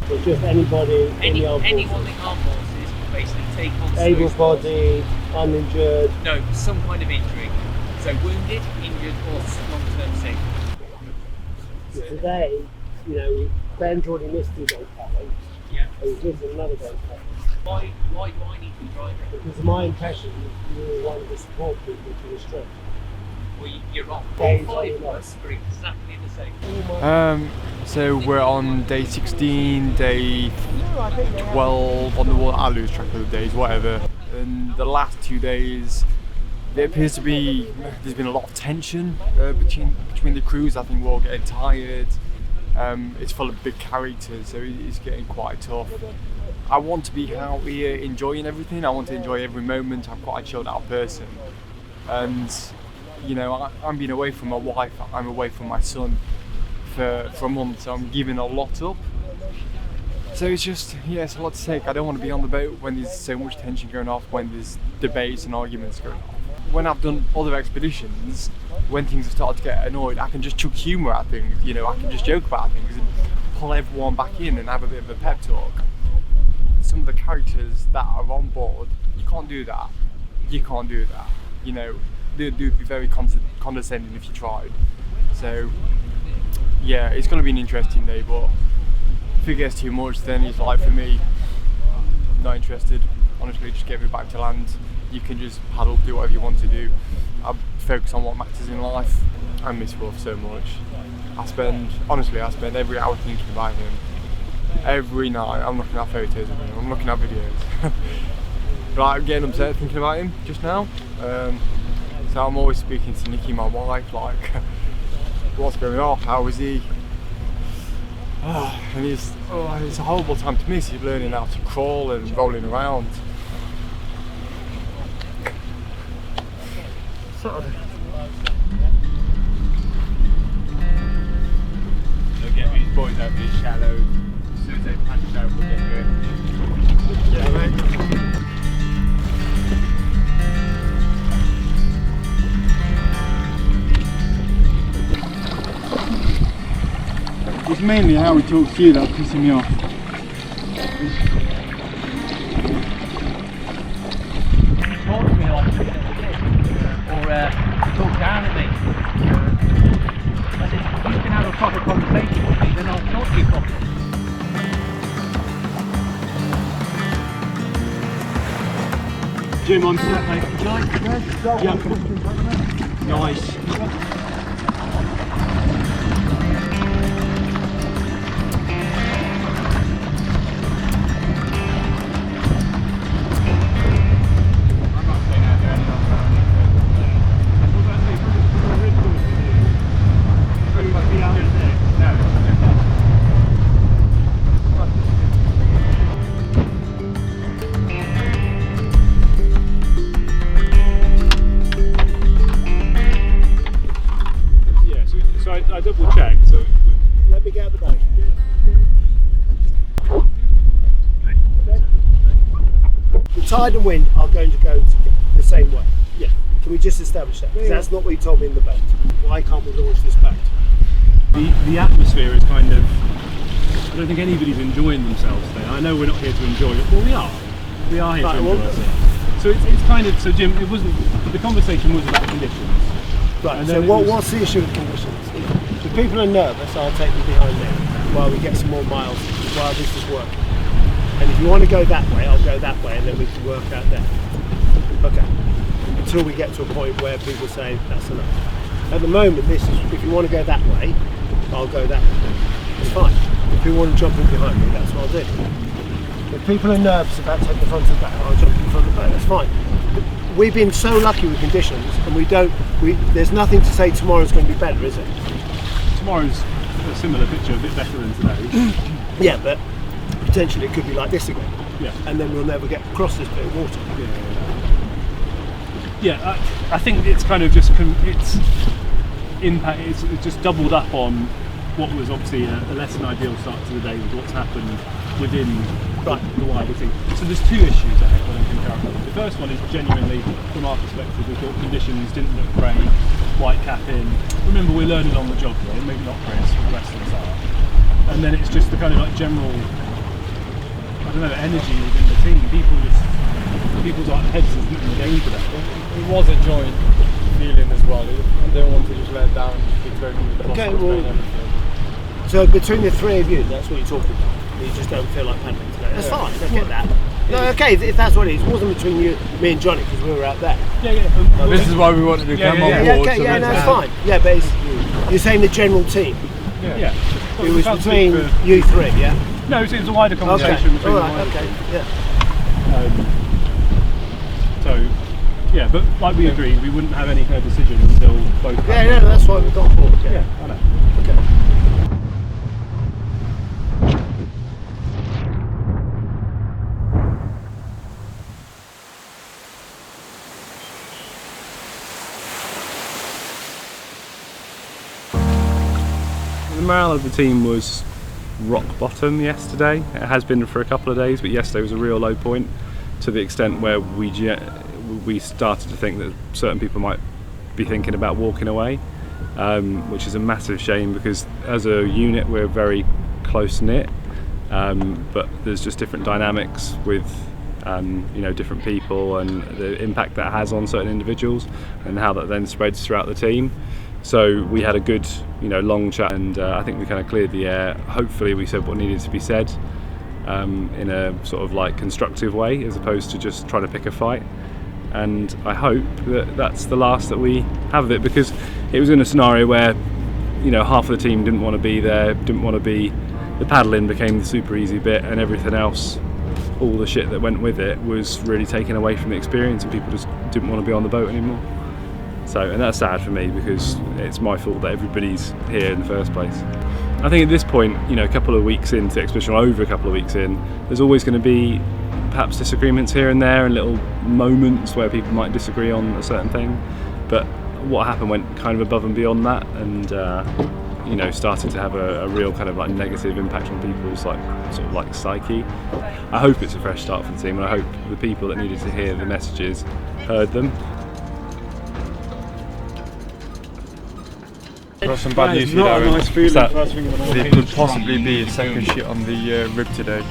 So just anybody, anyone that arm forces can basically take on able-bodied, uninjured. No, some kind of injury. So wounded, injured, or long-term sick. Today, Ben's already missed his goal paddling. Yeah. And he's missing another goal paddling. Why do I need to be driving? Because my impression is you were one of the support people to the trip. Well, you're wrong. All 5 of us are exactly the same. So we're on day 16, day 12 on the water. I lose track of the days, whatever. And the last 2 days, there appears to be, there's been a lot of tension between the crews. I think we're all getting tired. It's full of big characters, so it's getting quite tough. I want to be out here enjoying everything. I want to enjoy every moment. I'm quite a chilled out person. And you know, I'm being away from my wife, I'm away from my son for a month, so I'm giving a lot up. So it's just, yeah, it's a lot to take. I don't want to be on the boat when there's so much tension going off, when there's debates and arguments going off. When I've done other expeditions, when things have started to get annoyed, I can just chuck humour at things, you know, I can just joke about things and pull everyone back in and have a bit of a pep talk. Some of the characters that are on board, you can't do that. You can't do that, you know. They'd be very condescending if you tried. So yeah, it's going to be an interesting day, but if it gets too much, then it's like, for me, not interested. Honestly, just get me back to land. You can just paddle, do whatever you want to do. I focus on what matters in life. I miss Wolf so much. I spend every hour thinking about him. Every night I'm looking at photos of him, I'm looking at videos. Like, I'm getting upset thinking about him just now. So I'm always speaking to Nikki, my wife, like, what's going on, how is he? And it's a horrible time to miss. He's learning how to crawl and rolling around. So get these boys out these shallows. As soon as they punch out, we'll get going. Yeah, mate. It's mainly how we talk to you that's pissing me off. Talk to me like a little kid, or talk down at me. I said, you can have a proper conversation with me, then I'll talk to you properly. Jim, I'm set, mate. Would you like? Yeah. Nice. I double checked, so let me get out the boat. The tide and wind are going to go the same way. Yeah. Can we just establish that? Because that's not what you told me in the boat. Why can't we launch this boat? The atmosphere is kind of, I don't think anybody's enjoying themselves there. I know we're not here to enjoy it. Well, we are. We are here to enjoy it. So it's kind of, so Jim, it wasn't, the conversation was about conditions. Right, so what's the issue with conditions? If people are nervous, I'll take them behind them while we get some more miles, while this is working. And if you want to go that way, I'll go that way, and then we can work out there. Okay. Until we get to a point where people say, that's enough. At the moment, this is, if you want to go that way, I'll go that way. It's fine. If you want to jump in behind me, that's what I'll do. If people are nervous about taking the front of the boat, I'll jump in front of the boat, that's fine. We've been so lucky with conditions, and there's nothing to say tomorrow's going to be better, is it? Tomorrow's a similar picture, a bit better than today. Yeah, but potentially it could be like this again. Yeah. And then we'll never get across this bit of water. Yeah, I think it's kind of just, it's just doubled up on what was obviously a less than ideal start to the day with what's happened within the wider thing. So there's two issues I think are covered. The first one is genuinely, from our perspective, we thought conditions didn't look great, white cap in. Remember, we're learning on the job here, maybe not Chris, but the rest of us are. And then it's just the kind of like general, I don't know, energy within the team. People's like heads is in the game today. It was a joint feeling as well. I don't want to just let down. Okay, well, so between the three of you, that's what you're talking about. You just don't feel like paddling today. That's fine, I get that. No, okay, if that's what it is. It wasn't between me and Johnny because we were out there. This is why we wanted to come on board. Okay, yeah, no, it's fine. Yeah, but you're saying the general team. Yeah. It was between you three, yeah? No, it was a wider conversation between all right, okay, yeah. So, yeah, but like we agreed, we wouldn't have any kind of decision until both. Yeah, that's why we got board. Yeah, I know. Okay. The morale of the team was rock bottom yesterday. It has been for a couple of days, but yesterday was a real low point, to the extent where we started to think that certain people might be thinking about walking away, which is a massive shame because as a unit we're very close knit, but there's just different dynamics with different people and the impact that has on certain individuals and how that then spreads throughout the team. So we had a good, long chat, and I think we kind of cleared the air. Hopefully we said what needed to be said in a sort of like constructive way, as opposed to just trying to pick a fight. And I hope that that's the last that we have of it, because it was in a scenario where, half of the team didn't want to be there, the paddling became the super easy bit, and everything else, all the shit that went with it, was really taken away from the experience, and people just didn't want to be on the boat anymore. So, and that's sad for me because it's my fault that everybody's here in the first place. I think at this point, a couple of weeks into the expedition, or over a couple of weeks in, there's always going to be perhaps disagreements here and there and little moments where people might disagree on a certain thing. But what happened went kind of above and beyond that, and started to have a real kind of like negative impact on people's psyche. I hope it's a fresh start for the team, and I hope the people that needed to hear the messages heard them. Got some bad news for you, Darren. Nice there could possibly be a second shit on the rib today.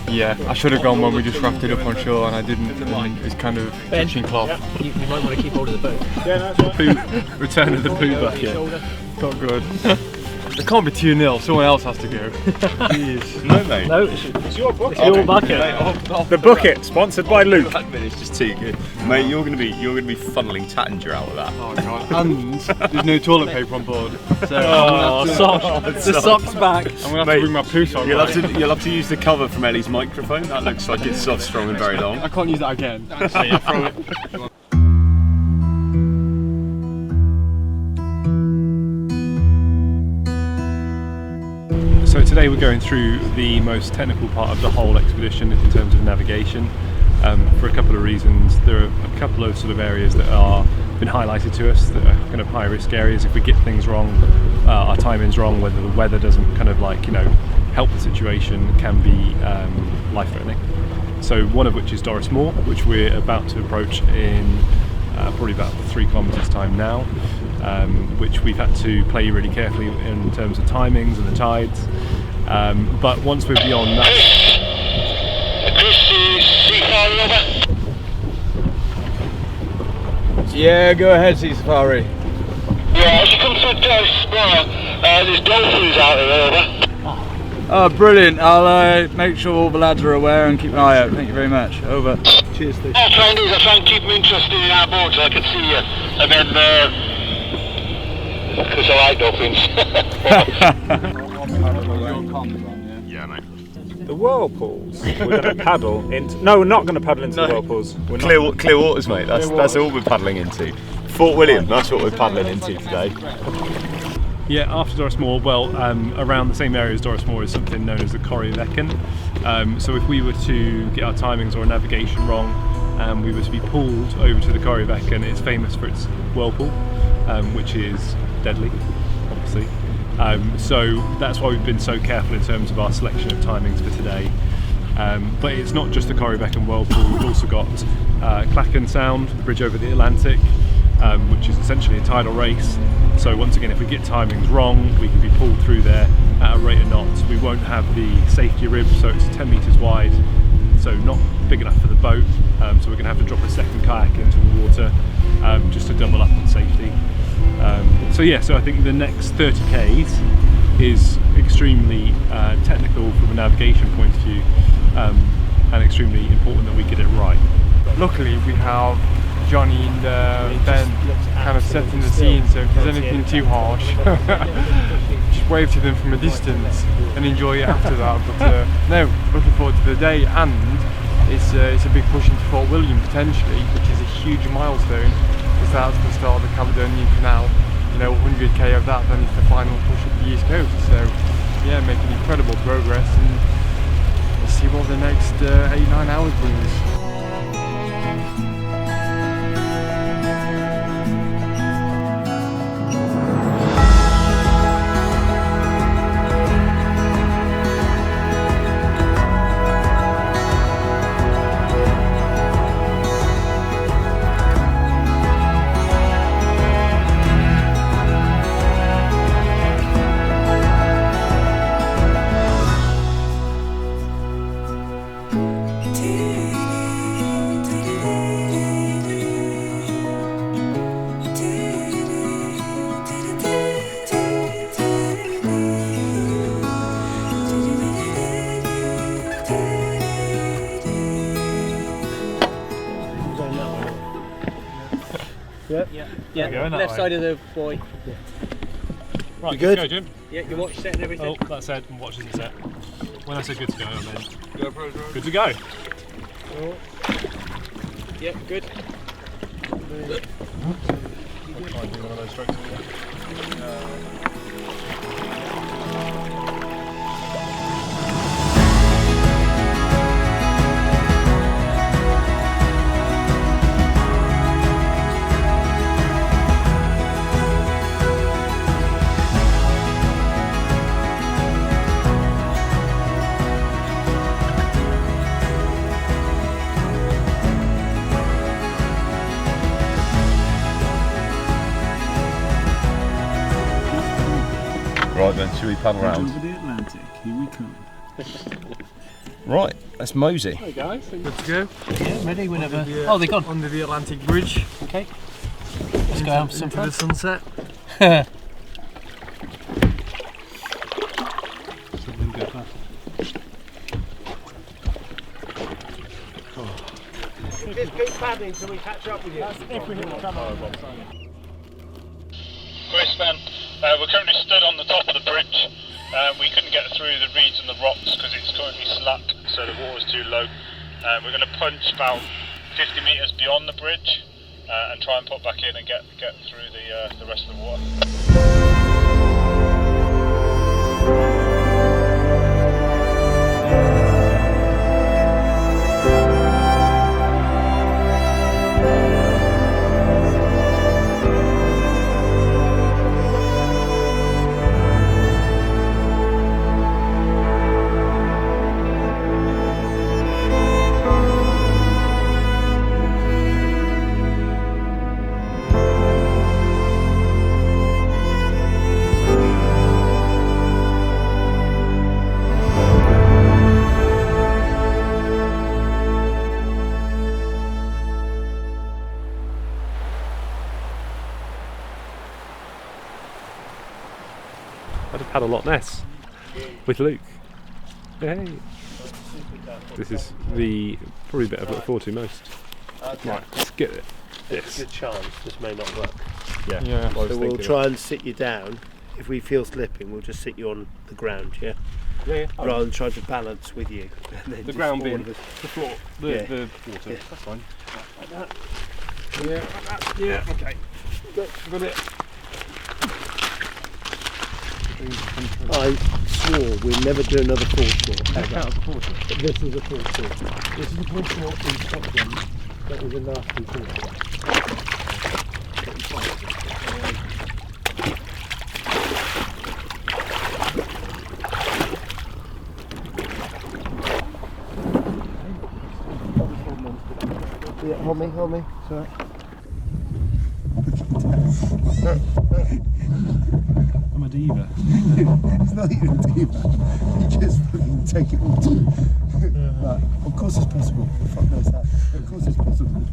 Yeah, I should have gone when we just wrapped it up on shore, and I didn't. And it's kind of itching cloth. You might want to keep hold of the boat. Yeah, that's right. Return of the poo bucket. Not good. It can't be 2-0, someone else has to go. Jeez. No, mate. No, it's your bucket. It's your bucket. The bucket, sponsored by Luke. It's just too good. Mate, you're gonna be funneling Tattinger out of that. Oh god. And there's no toilet paper on board. So the sock's back. I'm gonna have to bring my poo sock. You'll have to use the cover from Ellie's microphone. That looks like it's soft, strong and very long. I can't use that again. So yeah, throw it. So today we're going through the most technical part of the whole expedition in terms of navigation, for a couple of reasons. There are a couple of sort of areas that are been highlighted to us that are kind of high risk areas. If we get things wrong, our timing's wrong, whether the weather doesn't kind of help the situation, can be life-threatening. So one of which is Doris Moor, which we're about to approach in probably about 3 kilometres time now, which we've had to play really carefully in terms of timings and the tides. But once we're beyond that... Yeah, go ahead, Sea Safari. Yeah, as you come through Doris Moor, there's dolphins out there, over. Oh, brilliant. I'll make sure all the lads are aware and keep an eye out. Thank you very much. Over. Cheers, Steve. I'll try and keep them interested in our board so I can see you. And then, because I like dolphins. Yeah, mate. The whirlpools, we're going to paddle into... No, we're not going to paddle into the whirlpools. Clear waters, mate. That's all we're paddling into. Fort William, that's what we're paddling into today. Yeah, after Doris Moor, around the same area as Doris Moor is something known as the Kayak. So if we were to get our timings or navigation wrong, we were to be pulled over to the Kayak, and it's famous for its whirlpool, which is deadly, obviously. So that's why we've been so careful in terms of our selection of timings for today. But it's not just the Kayak and whirlpool, we've also got Klacken Sound, the bridge over the Atlantic, which is essentially a tidal race. So once again, if we get timings wrong, we can be pulled through there at a rate of knots. We won't have the safety rib, so it's 10 metres wide, so not big enough for the boat. So we're going to have to drop a second kayak into the water just to double up on safety. So I think the next 30 k's is extremely technical from a navigation point of view, and extremely important that we get it right. Luckily we have Johnny and Ben kind of setting the scene, so if there's anything too harsh, just wave to them from a distance and enjoy it after that. But no, looking forward to the day, and it's a big push into Fort William potentially, which is a huge milestone, because that's the start of the Caledonian Canal. You know, 100k of that, then it's the final push up the East Coast. So yeah, making incredible progress, and let's see what the next 8-9 hours brings. Yeah, left side of the buoy. Right, you good? To go, Jim? Yeah, your watch set and everything. Oh, that's set, and watch isn't set. When I say good to go, I meant good to go. Oh. Yeah, good. I'll try and do one of those strokes. Right then, should we paddle round? Over the Atlantic, here we come. Right, let's mosey. Hey guys, Good to go? Yeah, ready whenever. Oh, they're gone. Under the Atlantic Bridge. Okay. Let's go have some fun. The sunset. Just keep paddling till we catch up with you. Chris, Ben, we're currently stood on the top of the bridge. We couldn't get through the reeds and the rocks because it's currently slack, so the water's too low. We're going to punch about 50 metres beyond the bridge and try and put back in and get through the rest of the water. I had to paddle a lot less with Luke. Hey. This is the probably bit I've looked forward to most. Okay. Right, let's get it. There's a good chance this may not work. Yeah. So we'll try and sit you down. If we feel slipping, we'll just sit you on the ground, yeah? Yeah. Rather than try to balance with you. And then The just ground all being of us- the floor, the water. Yeah. That's fine. Like that. Yeah, like that. Yeah, okay. Got it. I swore we'd never do another foreshore ever. Out of the foreshore. But this is a foreshore. This is a foreshore in Scotland that was a nasty foreshore. Yeah, hold me, it's alright. I'm a diva. It's not even a diva. You just take it all too. But of course it's possible. Fuck knows that. Of course it's possible.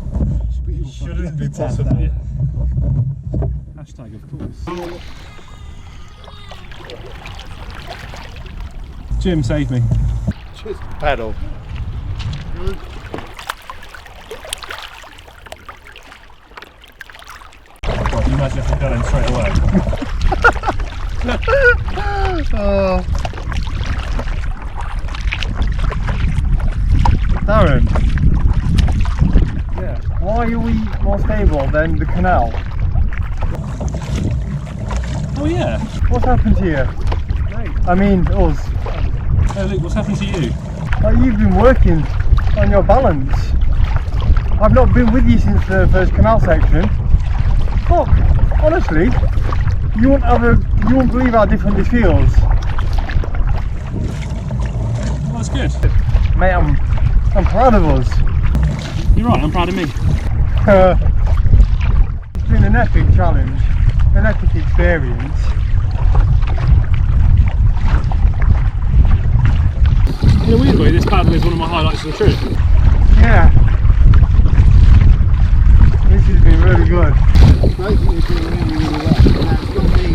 Shouldn't be possible. Hashtag of course. Jim, save me. Just paddle. God, you imagine if we got in straight away. Darren. Yeah. Why are we more stable than the canal? Oh yeah. What's happened to you? I mean, us. Hey Luke, what's happened to you? You've been working on your balance. I've not been with you since the first canal section. Look, honestly, you won't believe how different this feels. Well, that's good. Mate, I'm proud of us. You're right, I'm proud of me. It's been an epic challenge, an epic experience. In a weird way, this paddle is one of my highlights of the trip. Yeah. This has been really good. Both of you are doing really, really well. Now it's not me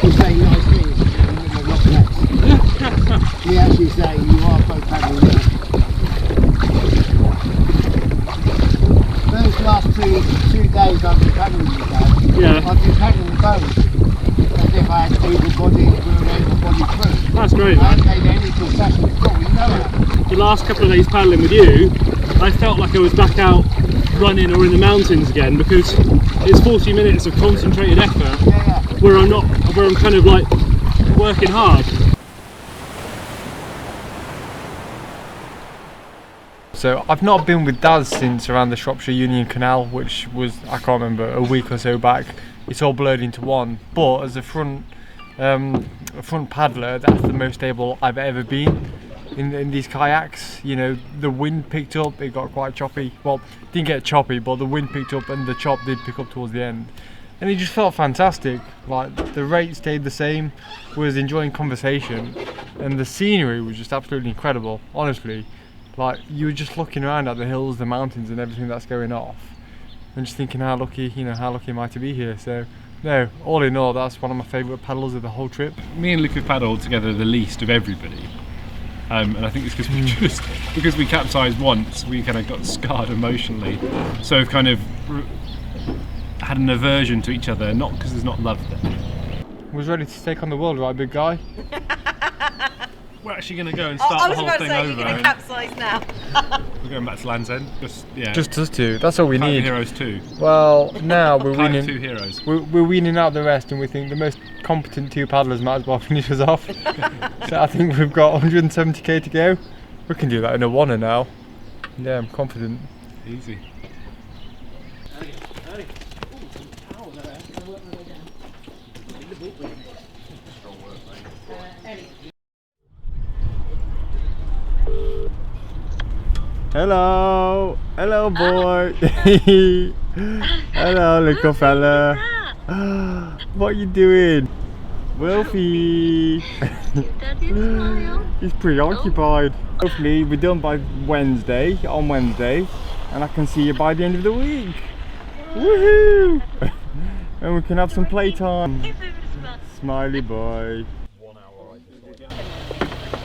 who say nice things in the middle of Loch Ness. We actually say you are both paddling well. Those last two days I've been paddling with you guys, yeah. I've been paddling the boat as if I had able body and we were able body crew. That's great. I haven't made any concessions at all, you know that. The last couple of days paddling with you, I felt like I was back out running or in the mountains again, because it's 40 minutes of concentrated effort where I'm kind of like working hard. So I've not been with Daz since around the Shropshire Union Canal, which was, I can't remember, a week or so back. It's all blurred into one, but as a front paddler, that's the most stable I've ever been in these kayaks. You know, the wind picked up, it got quite choppy. Well, it didn't get choppy, but the wind picked up and the chop did pick up towards the end. And it just felt fantastic. Like, the rate stayed the same, was enjoying conversation, and the scenery was just absolutely incredible, honestly. Like, you were just looking around at the hills, the mountains and everything that's going off, and just thinking how lucky, how lucky am I to be here. So, no, all in all, that's one of my favourite paddles of the whole trip. Me and Luke have paddled together the least of everybody. And I think it's because we capsized once, we kind of got scarred emotionally. So we've kind of had an aversion to each other, not because there's not love there. Was ready to take on the world, right, big guy? We're actually going to go and start the whole thing over. I was about to say, you're going to capsize now. We're going back to Land's End. Just us two. That's all we need. Heroes 2. Well, now we're Kayak weaning. 2 heroes. We're weaning out the rest, and we think the most competent two paddlers might as well finish us off. So I think we've got 170k to go. We can do that in a oneer now. Yeah, I'm confident. Easy. Hello, hello boy. Hello little fella. What you doing? Wilfie. He's preoccupied. Hopefully we're done by Wednesday, on Wednesday, and I can see you by the end of the week. Woohoo! And we can have some playtime. Smiley boy.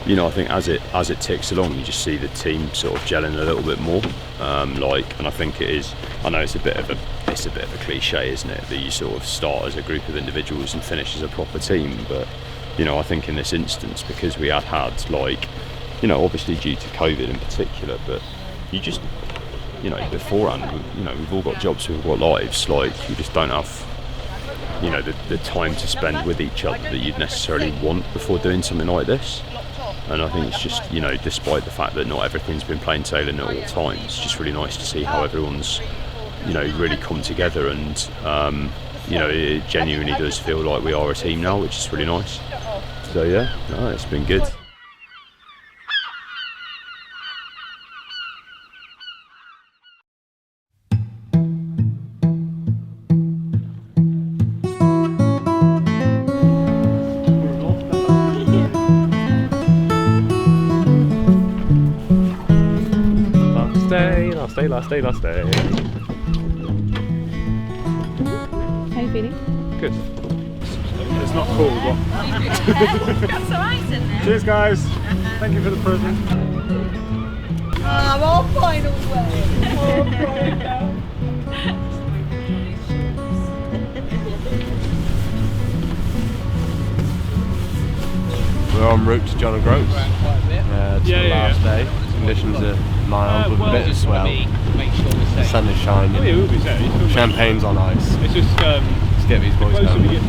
You know, I think as it ticks along, you just see the team sort of gelling a little bit more. And I think it is. I know it's a bit of a cliche, isn't it? That you sort of start as a group of individuals and finish as a proper team. But you know, I think in this instance, because we had like, you know, obviously due to COVID in particular, but you just, you know, beforehand, you know, we've all got jobs, we've got lives. Like, you just don't have, you know, the time to spend with each other that you'd necessarily want before doing something like this. And I think it's just, you know, despite the fact that not everything's been plain sailing at all times, it's just really nice to see how everyone's, you know, really come together, and you know, it genuinely does feel like we are a team now, which is really nice. So yeah, no, it's been good. Last day. How are you feeling? Good. It's not cold, but... Got some ice in there. Cheers guys. Thank you for the present. Our final word. We're en route to John O'Groats. It's the last day. Conditions are mild with a bit of swell. The sun is shining. Champagne's on ice. It's just let's get these boys going.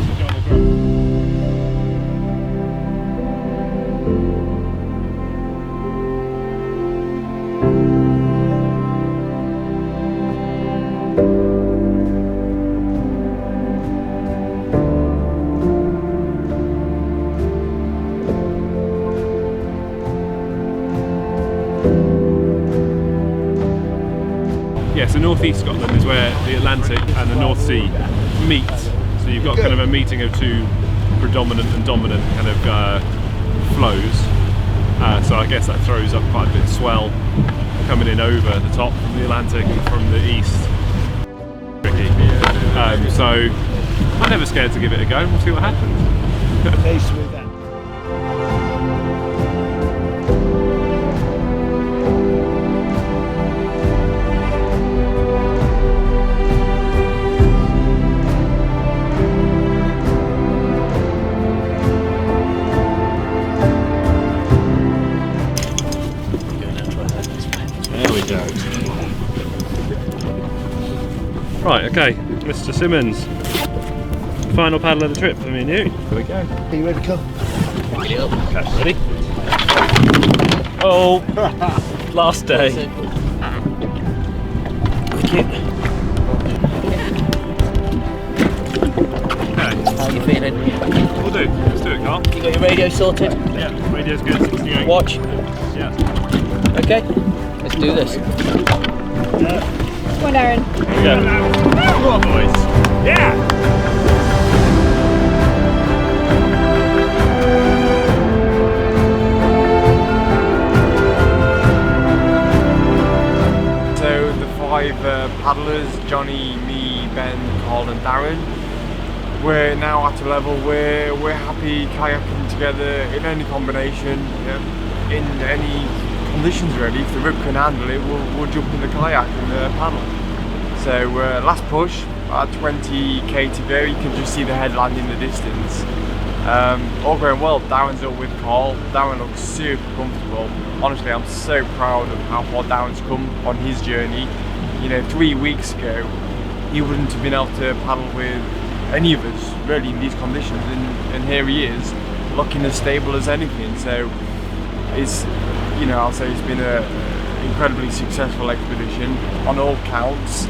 Yeah, so North East Scotland is where the Atlantic and the North Sea meet. So you've got kind of a meeting of two predominant and dominant kind of flows. So I guess that throws up quite a bit of swell coming in over the top from the Atlantic and from the east. Tricky. So I'm never scared to give it a go. We'll see what happens. Right, okay, Mr. Simmons. Final paddle of the trip for me and you. Here we go. Are you ready to go? Okay, ready? Oh, last day. How are you feeling? We'll do. Let's do it, Carl. You got your radio sorted? Yeah, radio's good. 68. Watch? Yeah. Okay, let's do this. Come on, Darren. Yeah. Come on, boys. Yeah! So the five paddlers, Johnny, me, Ben, Carl and Darren, we're now at a level where we're happy kayaking together in any combination, in any conditions really. If the rib can handle it, we'll jump in the kayak and paddle. So last push, at 20k to go, you can just see the headland in the distance. All going well. Darren's up with Carl. Darren looks super comfortable. Honestly, I'm so proud of how far Darren's come on his journey. You know, 3 weeks ago, he wouldn't have been able to paddle with any of us really in these conditions, and here he is, looking as stable as anything. So it's, you know, I'll say it's been an incredibly successful expedition on all counts.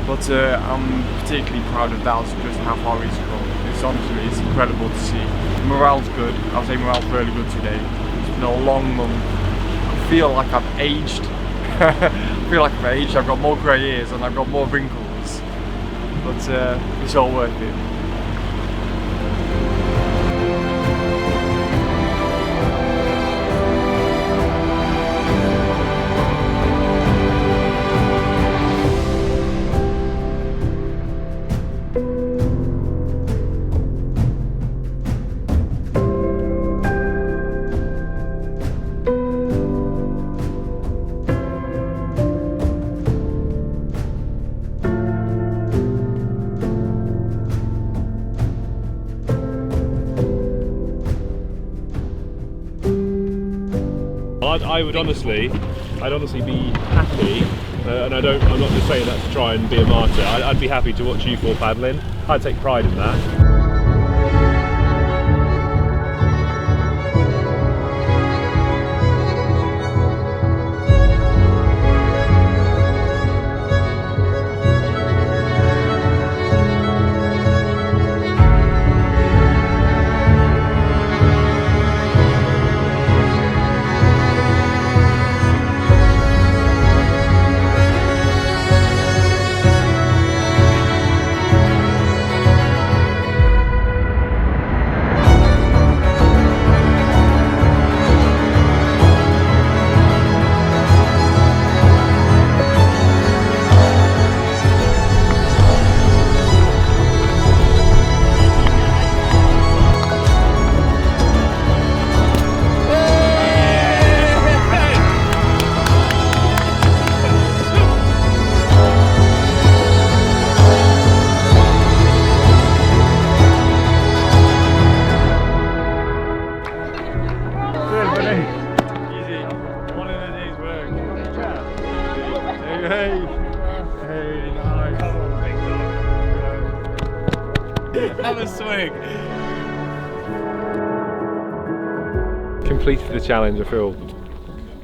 But I'm particularly proud of Dallas, just how far he's come. It's incredible to see. Morale's good. I'll say morale's really good today. It's been a long month. I feel like I've aged. I've got more grey hairs and I've got more wrinkles. But it's all worth it. I'd honestly be happy, and I'm not just saying that to try and be a martyr. I'd be happy to watch you four paddling. I'd take pride in that. Have a swig. Completed the challenge. I feel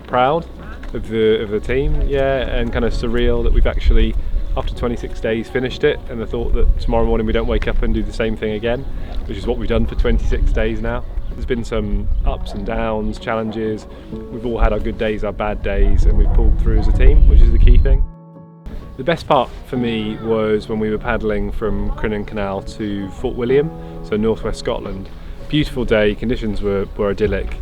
proud of the team, and kind of surreal that we've actually, after 26 days, finished it, and the thought that tomorrow morning we don't wake up and do the same thing again, which is what we've done for 26 days now. There's been some ups and downs, challenges. We've all had our good days, our bad days, and we've pulled through as a team, which is the key thing. The best part for me was when we were paddling from Crinan Canal to Fort William, so northwest Scotland. Beautiful day, conditions were idyllic,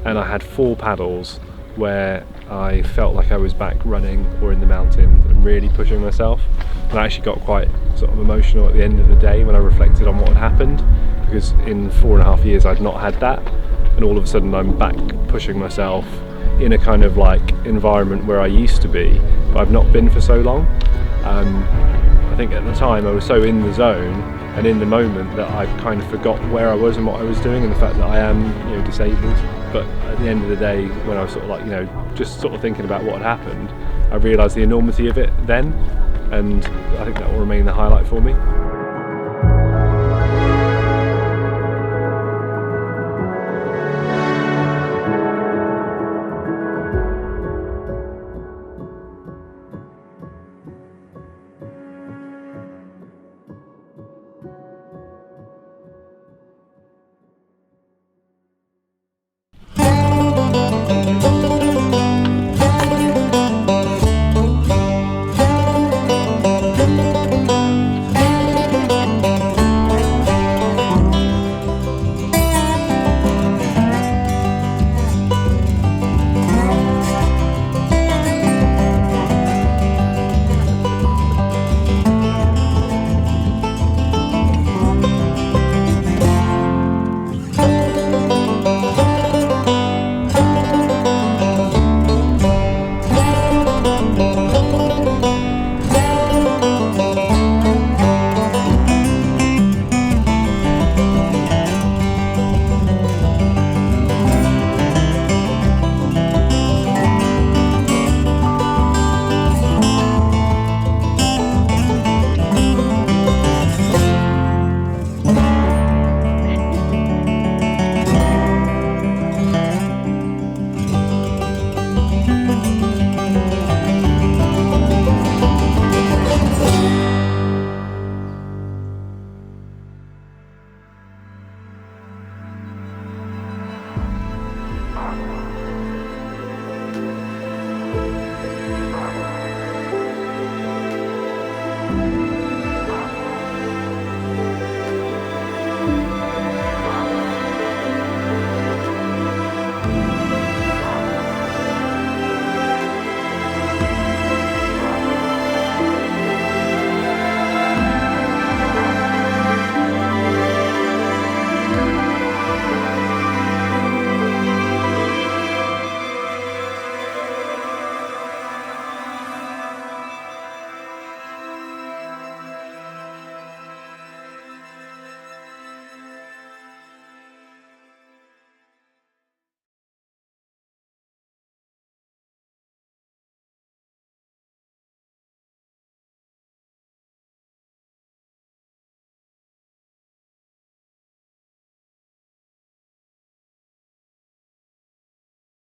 and I had 4 paddles where I felt like I was back running or in the mountains and really pushing myself. And I actually got quite sort of emotional at the end of the day when I reflected on what had happened, because in 4.5 years I'd not had that, and all of a sudden I'm back pushing myself in a kind of like environment where I used to be, but I've not been for so long. I think at the time I was so in the zone and in the moment that I kind of forgot where I was and what I was doing, and the fact that I am, disabled. But at the end of the day, when I was sort of like, just sort of thinking about what had happened, I realised the enormity of it then, and I think that will remain the highlight for me.